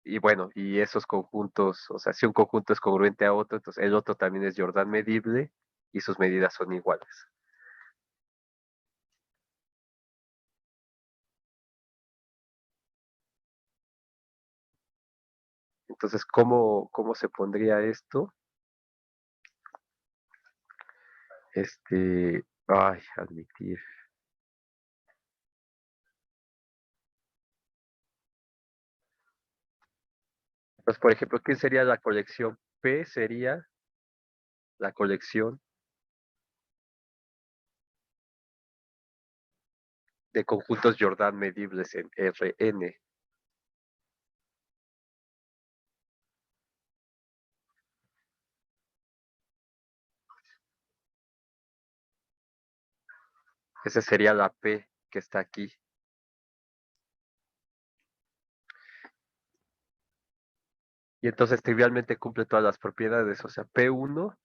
Y bueno, y esos conjuntos, o sea, si un conjunto es congruente a otro, entonces el otro también es Jordan medible y sus medidas son iguales. Entonces, ¿cómo se pondría esto? Admitir. Pues, por ejemplo, ¿qué sería la colección? P sería la colección de conjuntos Jordan medibles en Rn. Esa sería la P que está aquí. Y entonces trivialmente cumple todas las propiedades. O sea, P1,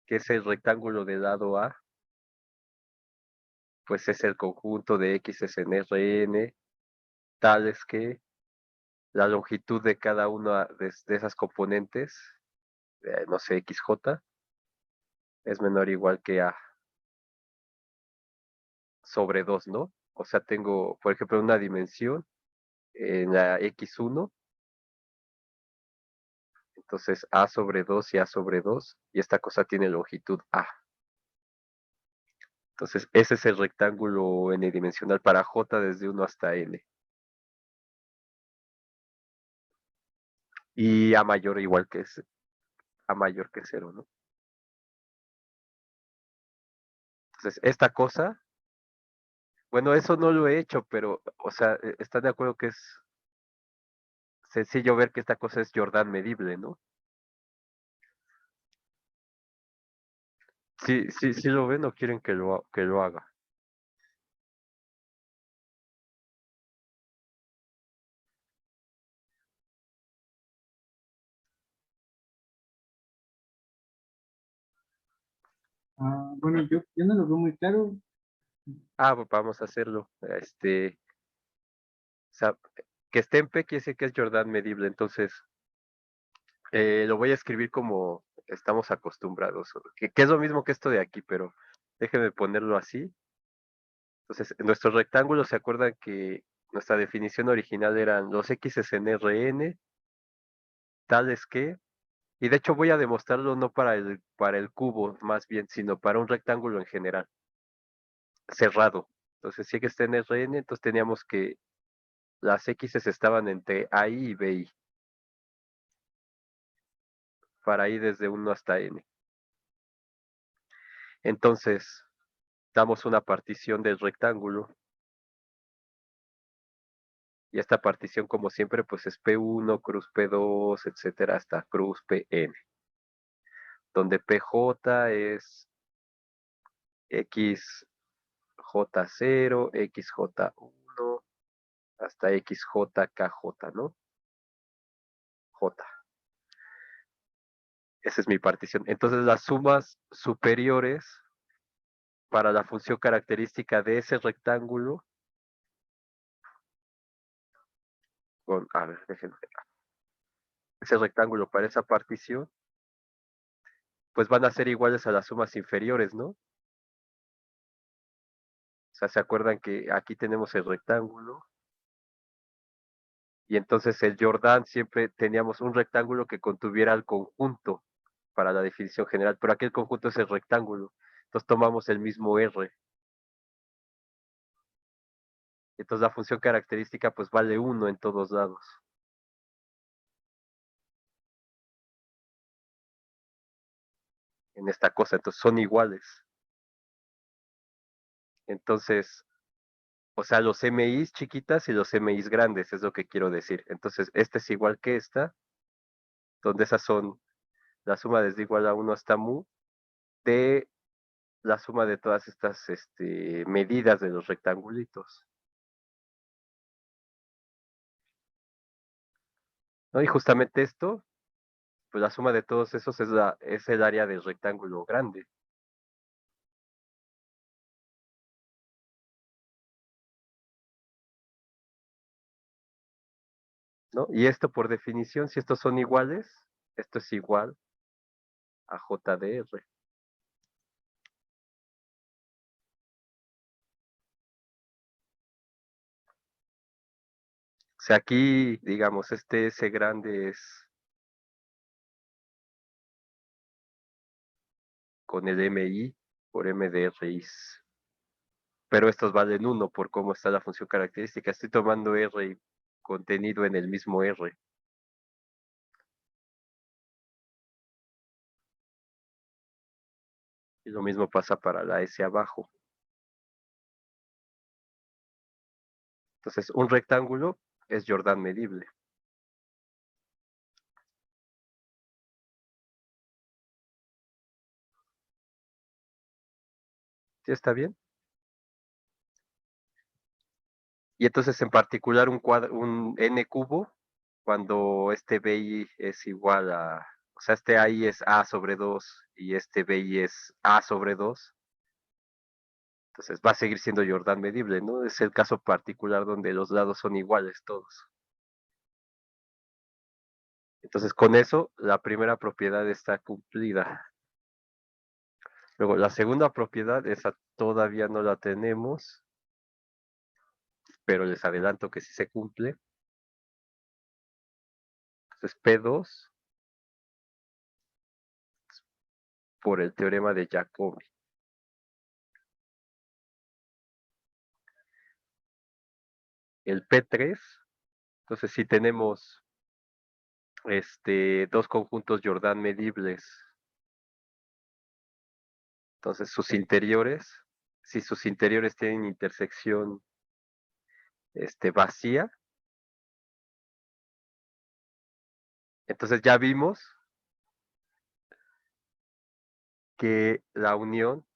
que es el rectángulo del lado A, pues es el conjunto de X en Rn, tales que la longitud de cada una de esas componentes, no sé, XJ, es menor o igual que A sobre 2, ¿no? O sea, tengo, por ejemplo, una dimensión en la X1, Entonces A sobre 2 y A sobre 2, y esta cosa tiene longitud A. Entonces ese es el rectángulo n-dimensional para J desde 1 hasta n. Y A mayor igual que A mayor que 0, ¿no? Entonces esta cosa, bueno, eso no lo he hecho, pero, o sea, ¿están de acuerdo que es sencillo ver que esta cosa es Jordan medible, ¿no? Sí lo ven o quieren que lo haga. Bueno, yo no lo veo muy claro. Pues vamos a hacerlo. O sea, que esté en P quiere decir que es Jordan medible, entonces lo voy a escribir como estamos acostumbrados, que es lo mismo que esto de aquí, pero déjenme ponerlo así. Entonces, en nuestro rectángulo, ¿se acuerdan que nuestra definición original eran los X en Rn, tales que, y de hecho voy a demostrarlo no para el cubo más bien, sino para un rectángulo en general, cerrado. Entonces, si X está en Rn, entonces teníamos que las X estaban entre AI y BI, para ir desde 1 hasta n. Entonces, damos una partición del rectángulo. Y esta partición, como siempre, pues es P1, cruz P2, etcétera, hasta cruz Pn. Donde PJ es XJ0, XJ1, hasta XJKJ, ¿no? J. Esa es mi partición. Entonces, las sumas superiores para la función característica de ese rectángulo, a ver, déjenme, ese rectángulo para esa partición, pues van a ser iguales a las sumas inferiores, ¿no? O sea, ¿se acuerdan que aquí tenemos el rectángulo? Y entonces el Jordan siempre teníamos un rectángulo que contuviera el conjunto para la definición general, pero aquí el conjunto es el rectángulo. Entonces tomamos el mismo R. Entonces la función característica pues vale 1 en todos lados. En esta cosa, entonces son iguales. Entonces, o sea, los MIs chiquitas y los MIs grandes, es lo que quiero decir. Entonces, esta es igual que esta, donde esas son la suma desde igual a 1 hasta mu de la suma de todas estas medidas de los rectangulitos. ¿No? Y justamente esto, pues la suma de todos esos es el área del rectángulo grande. ¿No? Y esto por definición, si estos son iguales, esto es igual a JDR. O sea, aquí, digamos, este S grande es con el MI por M de RIs. Pero estos valen 1 por cómo está la función característica. Estoy tomando R y contenido en el mismo R. Y lo mismo pasa para la S abajo. Entonces, un rectángulo es Jordan medible. ¿Sí está bien? Y entonces en particular un n cubo, cuando este BI es igual a, o sea, este AI es A sobre 2 y este BI es A sobre 2, entonces va a seguir siendo Jordan medible, ¿no? Es el caso particular donde los lados son iguales todos. Entonces con eso la primera propiedad está cumplida. Luego la segunda propiedad, esa todavía no la tenemos, pero les adelanto que sí se cumple. Entonces P2 por el teorema de Jacobi. El P3, entonces si tenemos dos conjuntos Jordan medibles, entonces sus interiores, si sus interiores tienen intersección vacía, entonces ya vimos que la unión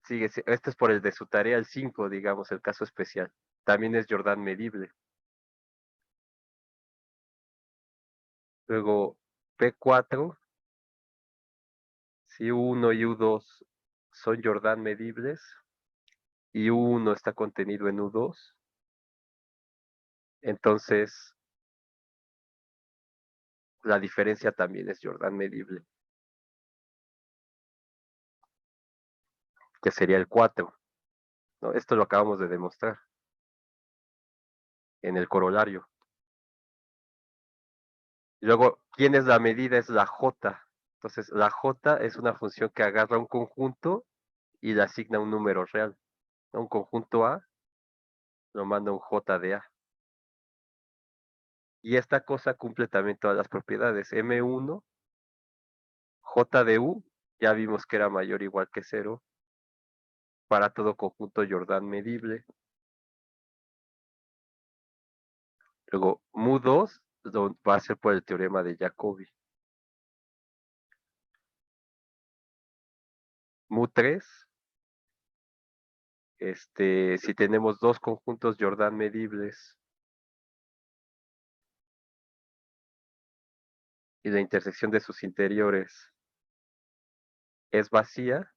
sigue, este es por el de su tarea, el 5, digamos, el caso especial, también es Jordan medible. Luego P4, si U1 y U2 son Jordan medibles y U1 está contenido en U2, entonces la diferencia también es Jordan medible, que sería el 4, ¿no? Esto lo acabamos de demostrar en el corolario. Y luego, ¿quién es la medida? Es la J. Entonces, la J es una función que agarra un conjunto y le asigna un número real. Un conjunto A lo manda un J de A. Y esta cosa cumple también todas las propiedades. M1, J de U, ya vimos que era mayor o igual que 0 para todo conjunto Jordan medible. Luego, mu2 va a ser por el teorema de Jacobi. Mu3, si tenemos dos conjuntos Jordan medibles y la intersección de sus interiores es vacía,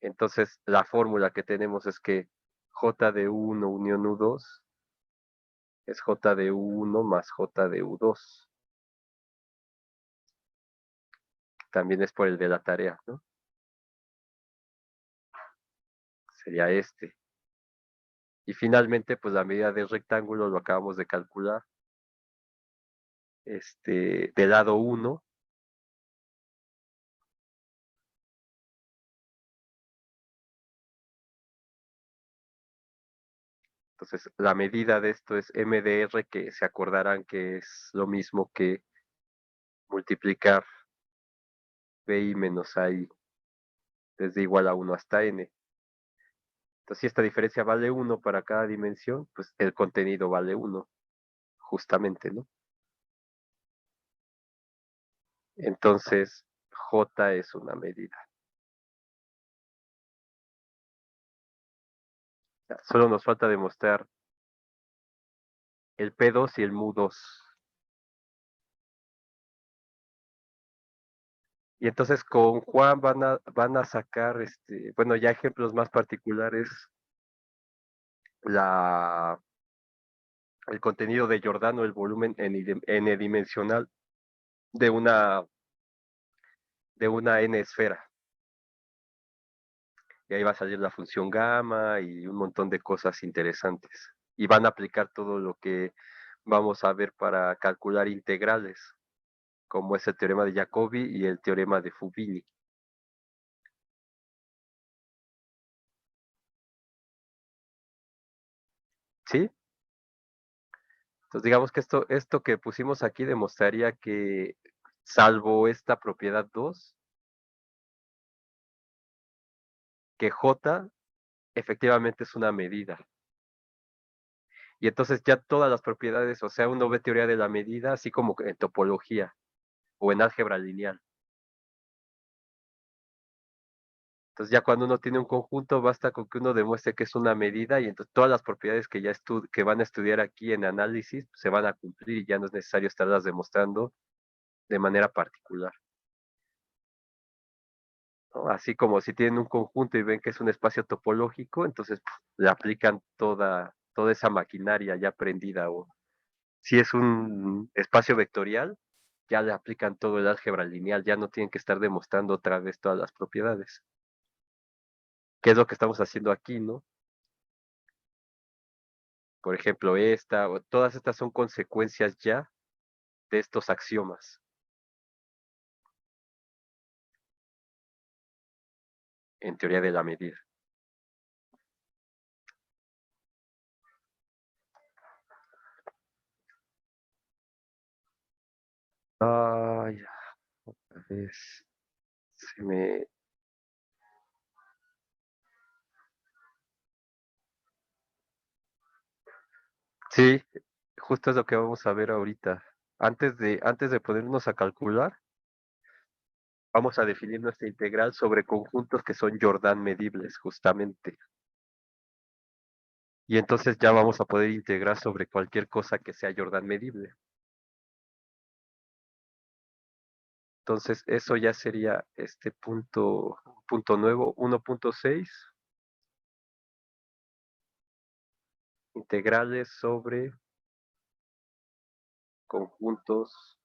entonces la fórmula que tenemos es que J de U1 unión U2 es J de U1 más J de U2. También es por el de la tarea, ¿no? Sería este. Y finalmente, pues la medida del rectángulo lo acabamos de calcular. Del lado 1, entonces la medida de esto es MDR, que se acordarán que es lo mismo que multiplicar BI menos AI desde igual a 1 hasta N. Entonces, si esta diferencia vale 1 para cada dimensión, pues el contenido vale 1, justamente, ¿no? Entonces, J es una medida. Solo nos falta demostrar el P2 y el mu2. Y entonces con Juan van a sacar, bueno, ya ejemplos más particulares, el contenido de Giordano, el volumen n-dimensional de una n-esfera. Y ahí va a salir la función gamma y un montón de cosas interesantes. Y van a aplicar todo lo que vamos a ver para calcular integrales, como es el teorema de Jacobi y el teorema de Fubini. ¿Sí? Entonces digamos que esto que pusimos aquí demostraría que, salvo esta propiedad 2, que J efectivamente es una medida. Y entonces ya todas las propiedades, o sea, uno ve teoría de la medida, así como en topología o en álgebra lineal. Entonces ya cuando uno tiene un conjunto, basta con que uno demuestre que es una medida y entonces todas las propiedades que van a estudiar aquí en análisis se van a cumplir y ya no es necesario estarlas demostrando de manera particular, ¿no? Así como si tienen un conjunto y ven que es un espacio topológico, entonces le aplican toda esa maquinaria ya aprendida, o si es un espacio vectorial, ya le aplican todo el álgebra lineal, ya no tienen que estar demostrando otra vez todas las propiedades, que es lo que estamos haciendo aquí, ¿no? Por ejemplo, todas estas son consecuencias ya de estos axiomas. en teoría de la medida. Ay, otra vez se me... Sí, justo es lo que vamos a ver ahorita. Antes de ponernos a calcular, vamos a definir nuestra integral sobre conjuntos que son Jordan medibles, justamente. Y entonces ya vamos a poder integrar sobre cualquier cosa que sea Jordan medible. Entonces, eso ya sería este punto nuevo, 1.6, integrales sobre conjuntos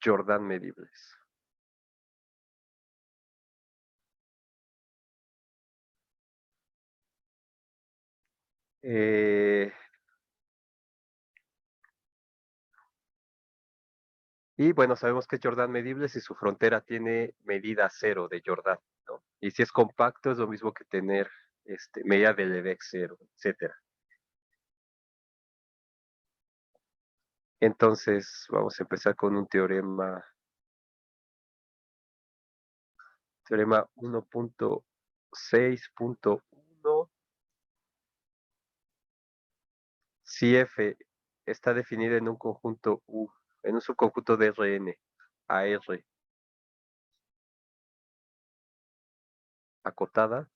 Jordan medibles. Y bueno, sabemos que es Jordan medible si su frontera tiene medida cero de Jordan, ¿no? Y si es compacto es lo mismo que tener medida de Lebesgue cero, etcétera. Entonces, vamos a empezar con un teorema 1.6.1. Si F está definida en un conjunto U, en un subconjunto de Rn a R acotada,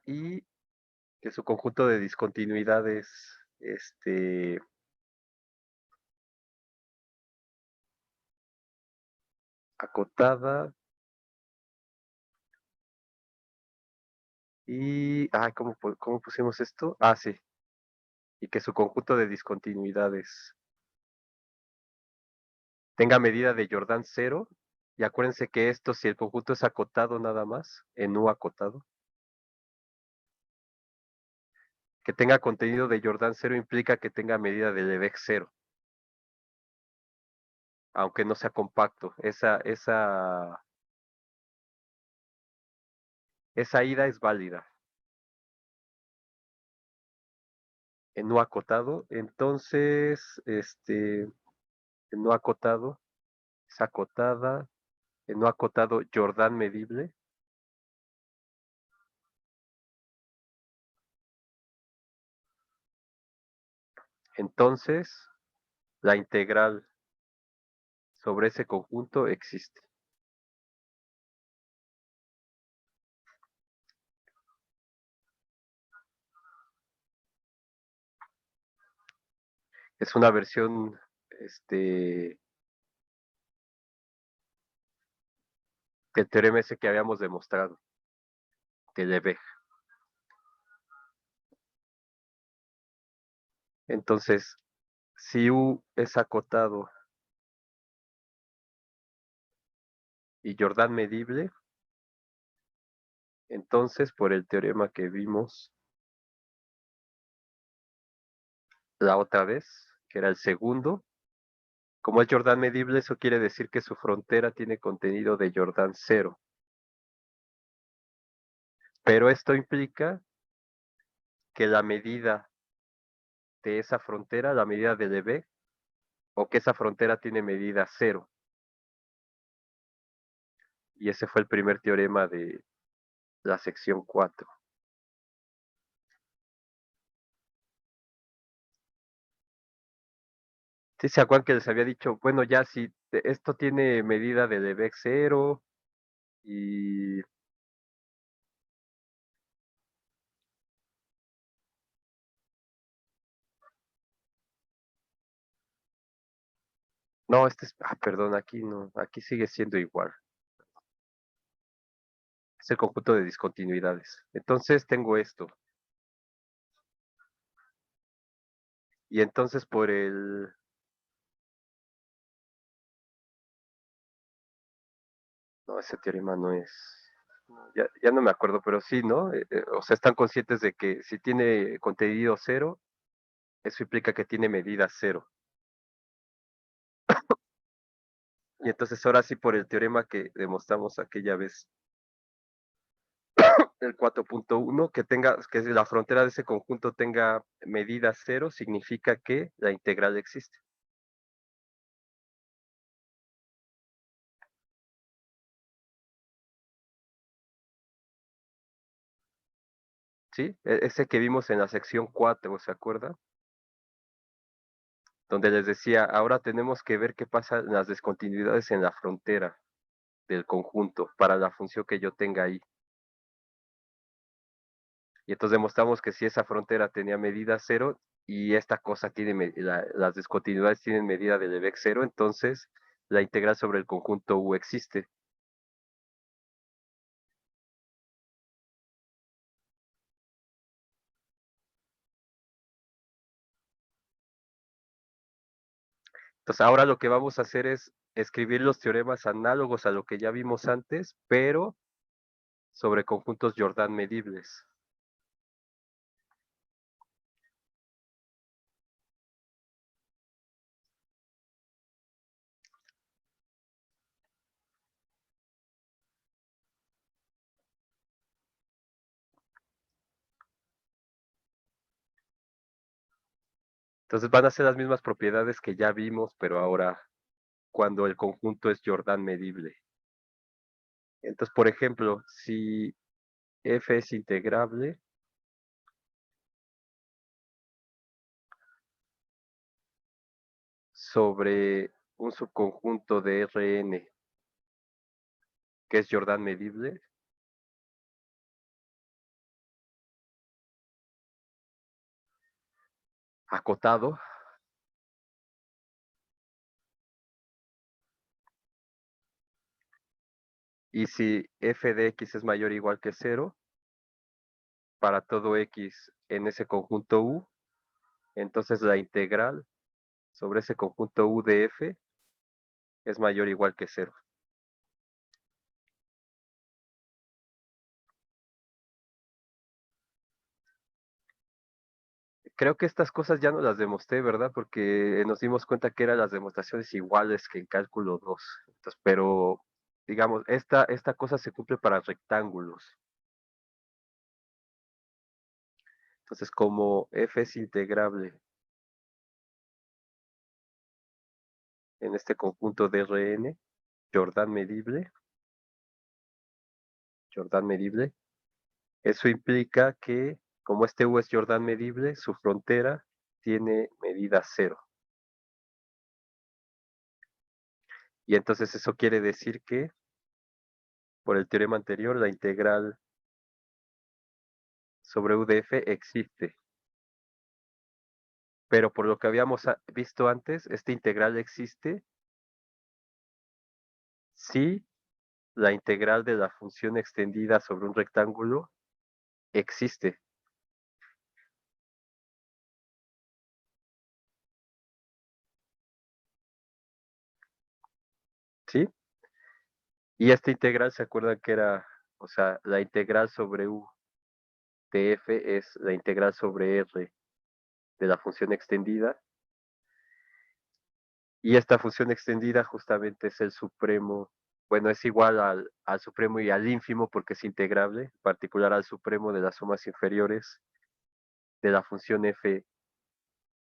y que su conjunto de discontinuidades acotada y ¿cómo pusimos esto? Ah, sí, y que su conjunto de discontinuidades tenga medida de Jordan cero, y acuérdense que esto, si el conjunto es acotado nada más, en U acotado, que tenga contenido de Jordan cero implica que tenga medida de Lebesgue cero, aunque no sea compacto. Esa ida es válida. En no acotado, entonces, en no acotado, es acotada, en no acotado, Jordan medible. Entonces, la integral sobre ese conjunto existe. Es una versión, del teorema ese que habíamos demostrado, de Lebesgue. Entonces, si U es acotado y Jordan medible, entonces por el teorema que vimos la otra vez, que era el segundo, como es Jordan medible, eso quiere decir que su frontera tiene contenido de Jordan cero. Pero esto implica que la medida de esa frontera, la medida de Lebesgue, o que esa frontera tiene medida cero. Y ese fue el primer teorema de la sección 4. Sí, se acuerdan que les había dicho, bueno, ya si esto tiene medida de Lebesgue cero y... No, perdón, aquí no, aquí sigue siendo igual. Es el conjunto de discontinuidades. Entonces tengo esto. Y entonces por el... No, ese teorema no es... Ya no me acuerdo, pero sí, ¿no? O sea, están conscientes de que si tiene contenido cero, eso implica que tiene medida 0. Y entonces ahora sí, por el teorema que demostramos aquella vez, el 4.1, que la frontera de ese conjunto tenga medida 0, significa que la integral existe. ¿Sí? Ese que vimos en la sección 4, ¿se acuerdan? Donde les decía, ahora tenemos que ver qué pasa en las descontinuidades en la frontera del conjunto para la función que yo tenga ahí. Y entonces demostramos que si esa frontera tenía medida 0 y esta cosa tiene, las descontinuidades tienen medida de Lebesgue 0, entonces la integral sobre el conjunto U existe. Entonces ahora lo que vamos a hacer es escribir los teoremas análogos a lo que ya vimos antes, pero sobre conjuntos Jordan medibles. Entonces van a ser las mismas propiedades que ya vimos, pero ahora cuando el conjunto es Jordan medible. Entonces, por ejemplo, si f es integrable, sobre un subconjunto de Rn que es Jordan medible, acotado, y si f de x es mayor o igual que 0, para todo x en ese conjunto U, entonces la integral sobre ese conjunto U de f es mayor o igual que 0. Creo que estas cosas ya no las demostré, ¿verdad? Porque nos dimos cuenta que eran las demostraciones iguales que en cálculo 2. Entonces, pero, digamos, esta cosa se cumple para rectángulos. Entonces, como f es integrable en este conjunto de Rn, Jordan medible, eso implica que, como este U es Jordan medible, su frontera tiene medida 0. Y entonces eso quiere decir que, por el teorema anterior, la integral sobre U de f existe. Pero por lo que habíamos visto antes, esta integral existe si la integral de la función extendida sobre un rectángulo existe. ¿Sí? Y esta integral, ¿se acuerdan que era, o sea, la integral sobre U de f es la integral sobre R de la función extendida? Y esta función extendida justamente es el supremo, bueno, es igual al supremo y al ínfimo porque es integrable, en particular al supremo de las sumas inferiores de la función f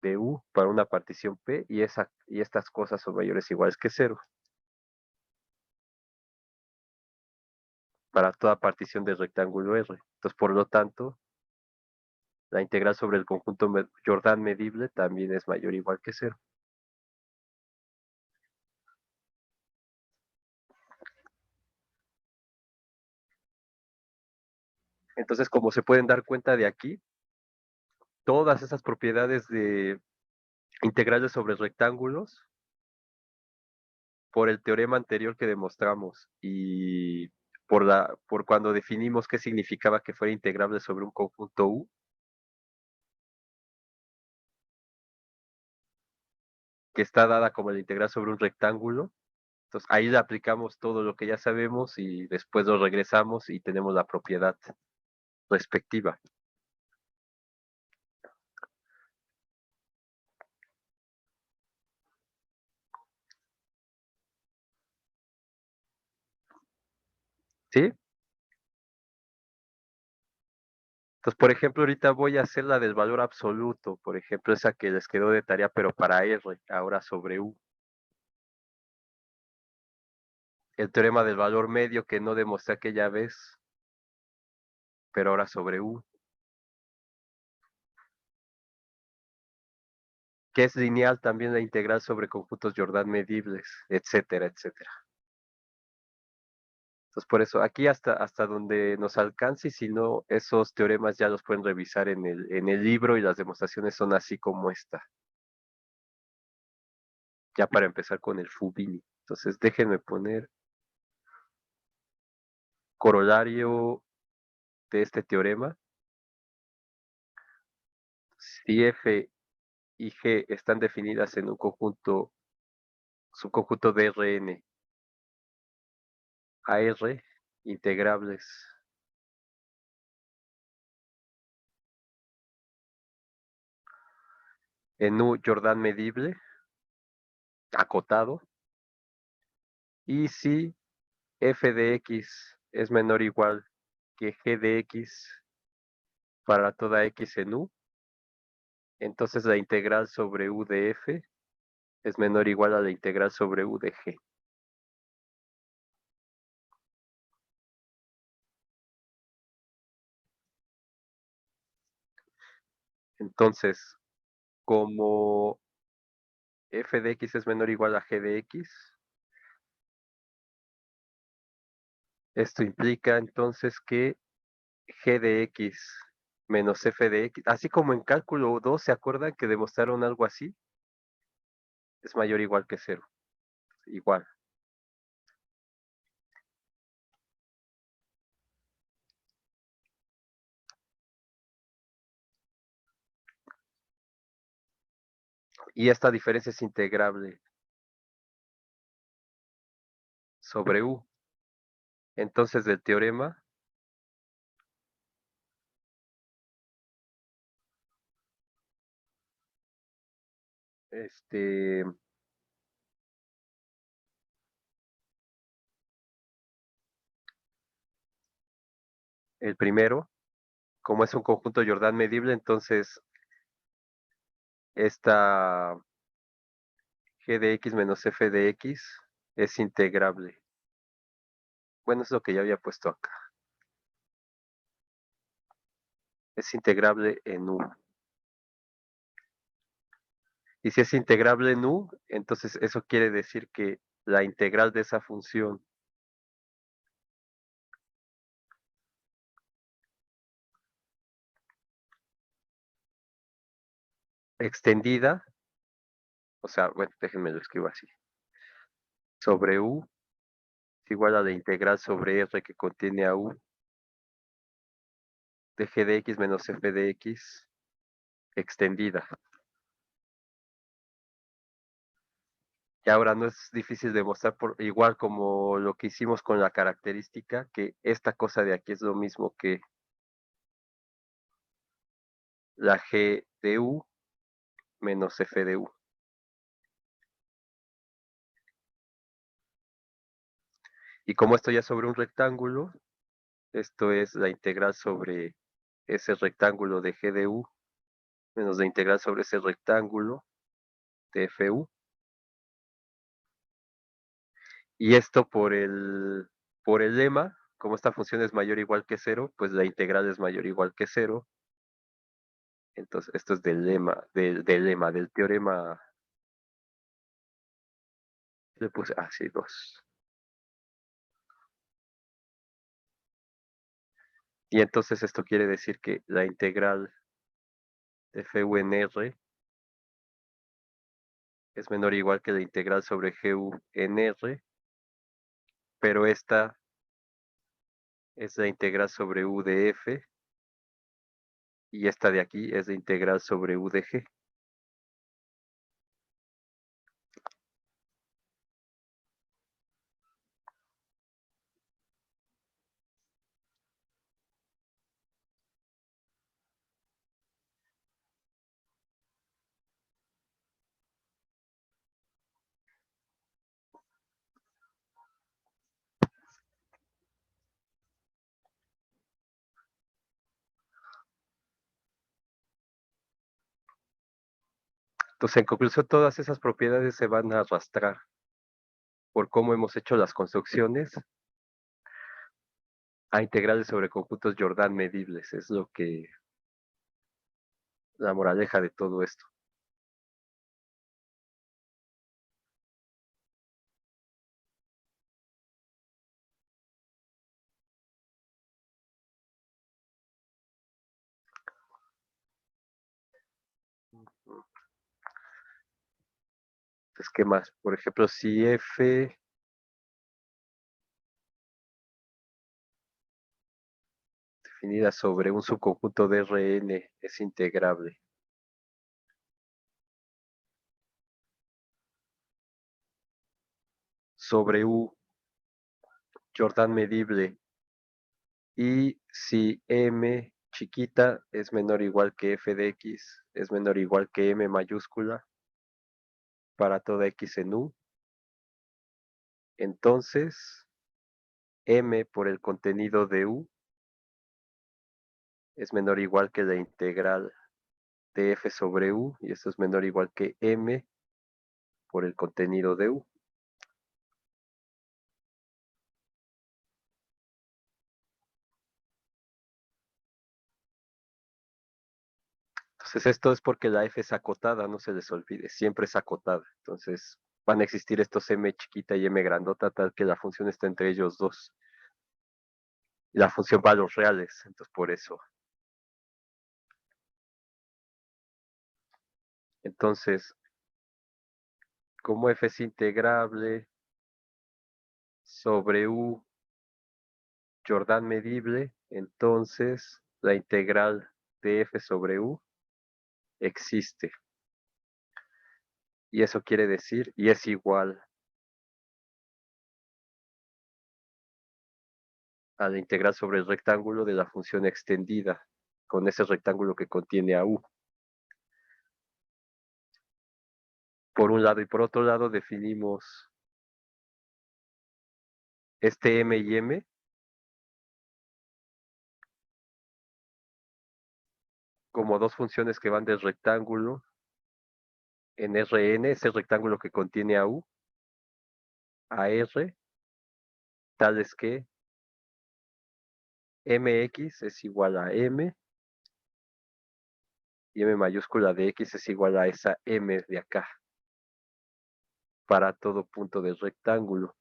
de U para una partición P y estas cosas son mayores o iguales que 0 para toda partición del rectángulo R. Entonces, por lo tanto, la integral sobre el conjunto Jordan medible también es mayor o igual que 0. Entonces, como se pueden dar cuenta de aquí, todas esas propiedades de integrales sobre rectángulos, por el teorema anterior que demostramos y por cuando definimos qué significaba que fuera integrable sobre un conjunto U, que está dada como la integral sobre un rectángulo. Entonces ahí le aplicamos todo lo que ya sabemos y después lo regresamos y tenemos la propiedad respectiva. ¿sí? Entonces, por ejemplo, ahorita voy a hacer la del valor absoluto, por ejemplo, esa que les quedó de tarea, pero para R, ahora sobre U. El teorema del valor medio que no demostré aquella vez, pero ahora sobre U. Que es lineal también la integral sobre conjuntos Jordan medibles, etcétera, etcétera. Entonces, por eso, aquí hasta donde nos alcance, y si no, esos teoremas ya los pueden revisar en el libro y las demostraciones son así como esta. Ya para empezar con el Fubini. Entonces, déjenme poner corolario de este teorema. Si F y G están definidas en un conjunto, subconjunto de Rn a R, integrables en U Jordan medible, acotado, y si f de x es menor o igual que g de x para toda x en U, entonces la integral sobre U de f es menor o igual a la integral sobre U de g. Entonces, como f de x es menor o igual a g de x, esto implica entonces que g de x menos f de x, así como en cálculo 2, ¿se acuerdan que demostraron algo así? Es mayor o igual que 0. Igual. Y esta diferencia es integrable sobre U. Entonces, del teorema, este, el primero, como es un conjunto Jordan medible, entonces esta g de x menos f de x es integrable. Bueno, es lo que ya había puesto acá. Es integrable en U. Y si es integrable en U, entonces eso quiere decir que la integral de esa función extendida, o sea, bueno, déjenme lo escribo así, sobre U es igual a la integral sobre R que contiene a U de g de x menos f de x extendida. Y ahora no es difícil demostrar, igual como lo que hicimos con la característica, que esta cosa de aquí es lo mismo que la g de U menos f de U. Y como esto ya es sobre un rectángulo, esto es la integral sobre ese rectángulo de g de U menos la integral sobre ese rectángulo de fu. Y esto por el lema, como esta función es mayor o igual que 0, pues la integral es mayor o igual que 0. Entonces, esto es del teorema. Le puse así 2. Y entonces esto quiere decir que la integral de fu en R es menor o igual que la integral sobre gu en R, pero esta es la integral sobre u de f y esta de aquí es la integral sobre u de g. Entonces, en conclusión, todas esas propiedades se van a arrastrar por cómo hemos hecho las construcciones a integrales sobre conjuntos Jordan medibles. Es lo que la moraleja de todo esto. Entonces, ¿qué más? Por ejemplo, si F definida sobre un subconjunto de Rn es integrable sobre U Jordan medible y si M chiquita es menor o igual que f de x es menor o igual que M mayúscula para toda x en U, entonces M por el contenido de U es menor o igual que la integral de f sobre U, y esto es menor o igual que M por el contenido de U. Entonces esto es porque la f es acotada, no se les olvide, siempre es acotada. Entonces van a existir estos m chiquita y m grandota tal que la función está entre ellos dos. Y la función va a los reales, entonces por eso. Entonces, como f es integrable sobre U Jordan medible, entonces la integral de f sobre U existe. Y eso quiere decir, y es igual a la integral sobre el rectángulo de la función extendida, con ese rectángulo que contiene a U. Por un lado, y por otro lado definimos este m y m como dos funciones que van del rectángulo en Rn, ese rectángulo que contiene a U, a R, tales que mx es igual a m y m mayúscula de x es igual a esa m de acá para todo punto del rectángulo.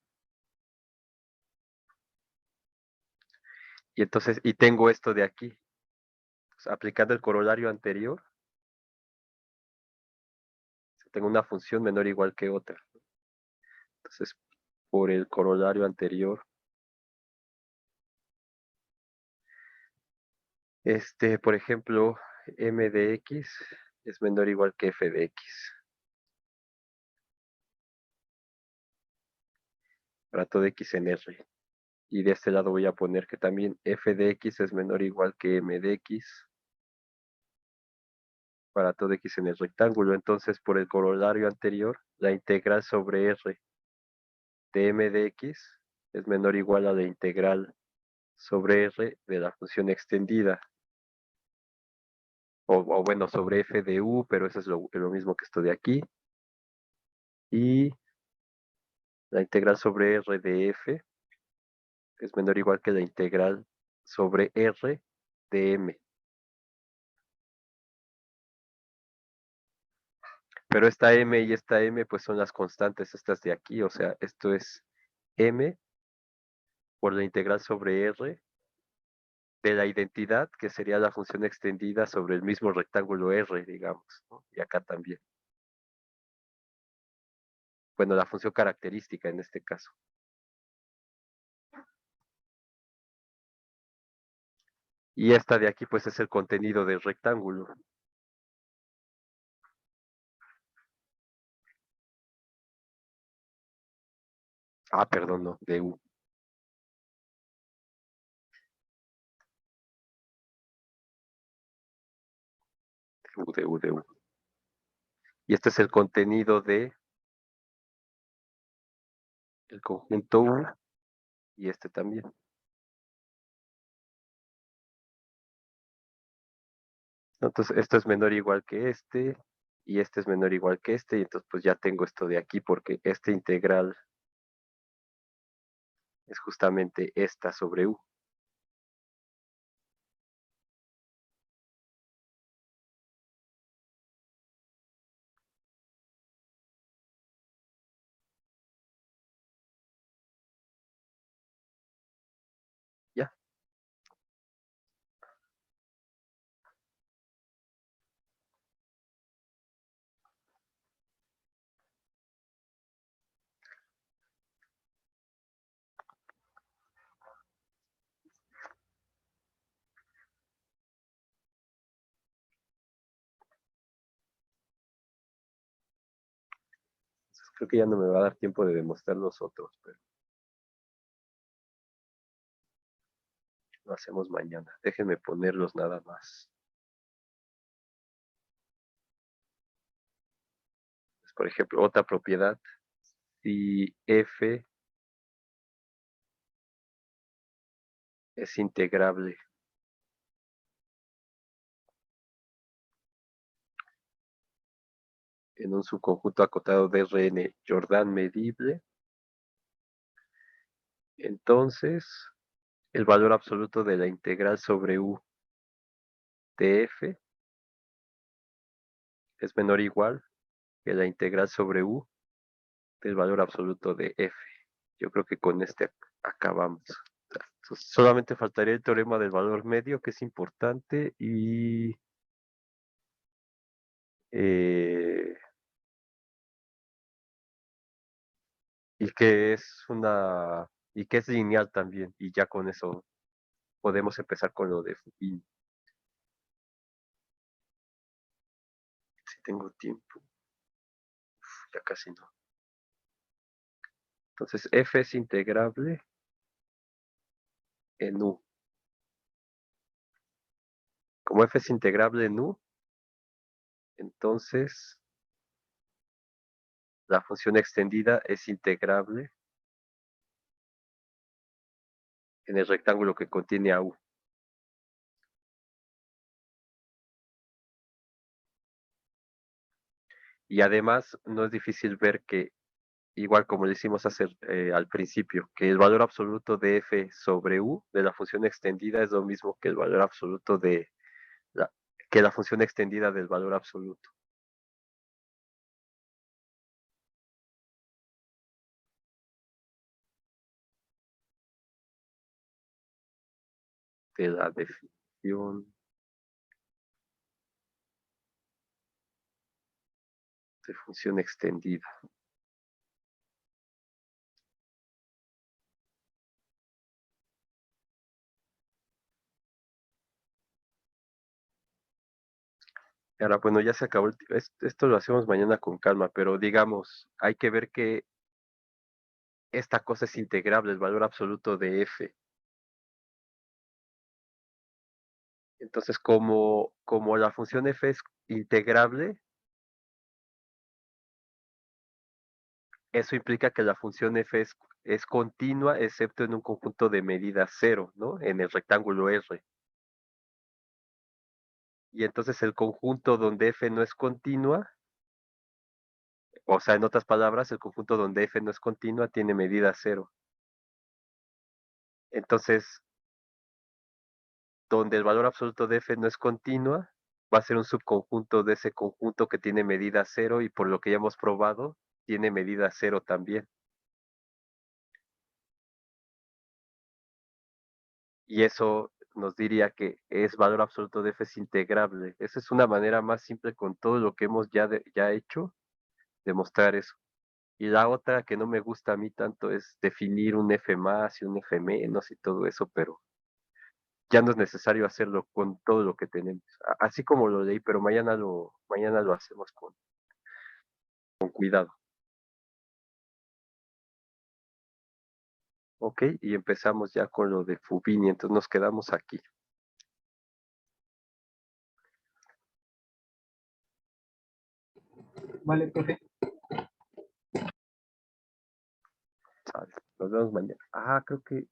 Y entonces, y tengo esto de aquí. Pues, aplicando el corolario anterior, tengo una función menor o igual que otra. Entonces, por el corolario anterior, por ejemplo, m de x es menor o igual que f de x. Para todo x en R. Y de este lado voy a poner que también f de x es menor o igual que m de x para todo x en el rectángulo. Entonces, por el corolario anterior, la integral sobre R de m de x es menor o igual a la integral sobre R de la función extendida. O bueno, sobre f de u, pero eso es lo mismo que esto de aquí. Y la integral sobre R de f es menor o igual que la integral sobre R de m. Pero esta m y esta m pues son las constantes estas de aquí, o sea, esto es m por la integral sobre R de la identidad, que sería la función extendida sobre el mismo rectángulo R, digamos, ¿no? Y acá también. Bueno, la función característica en este caso. Y esta de aquí pues es el contenido del rectángulo. Ah, perdón, no, de U. De U. Y este es el contenido de el conjunto U y este también. Entonces, esto es menor o igual que este, y este es menor o igual que este, y entonces pues ya tengo esto de aquí porque este integral es justamente esta sobre u. Ya. Creo que ya no me va a dar tiempo de demostrar los otros, pero lo hacemos mañana. Déjenme ponerlos nada más. Pues, por ejemplo, otra propiedad, si f es integrable en un subconjunto acotado de Rn Jordan medible, entonces el valor absoluto de la integral sobre u de f es menor o igual que la integral sobre u del valor absoluto de f. Yo creo que con este acabamos. Entonces, solamente faltaría el teorema del valor medio, que es importante, eh, y que es lineal también. Y ya con eso podemos empezar con lo de Fubini. Si tengo tiempo. Ya casi no. Entonces, f es integrable en u. Como f es integrable en u, entonces la función extendida es integrable en el rectángulo que contiene a u. Y además no es difícil ver que, igual como le hicimos hacer al principio, que el valor absoluto de f sobre u de la función extendida es lo mismo que el valor absoluto que la función extendida del valor absoluto. De la definición de función extendida. Ahora, bueno, ya se acabó. Esto lo hacemos mañana con calma, pero digamos, hay que ver que esta cosa es integrable, el valor absoluto de f. Entonces, como la función f es integrable, eso implica que la función f es continua, excepto en un conjunto de medida cero, ¿no? En el rectángulo R. Y entonces el conjunto donde f no es continua, o sea, en otras palabras, el conjunto donde f no es continua tiene medida cero. Entonces, donde el valor absoluto de f no es continua, va a ser un subconjunto de ese conjunto que tiene medida cero y por lo que ya hemos probado, tiene medida cero también. Y eso nos diría que es valor absoluto de f es integrable. Esa es una manera más simple con todo lo que hemos ya hecho, demostrar eso. Y la otra que no me gusta a mí tanto es definir un f más y un f menos y todo eso, pero ya no es necesario hacerlo con todo lo que tenemos. Así como lo leí, pero mañana lo hacemos con cuidado. Ok, y empezamos ya con lo de Fubini, entonces nos quedamos aquí. Vale, profe. Sale, nos vemos mañana. Creo que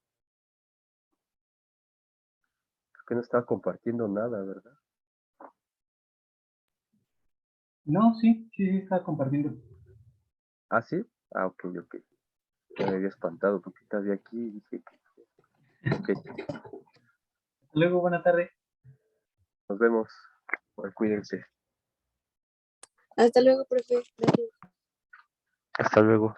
no estaba compartiendo nada, ¿verdad? No, sí, está compartiendo. ¿Ah, sí? Ah, ok. Ya me había espantado porque estaba aquí y dije, ok, Hasta luego, buena tarde. nos vemos. Bueno, cuídense. Hasta luego, profe. Gracias. Hasta luego.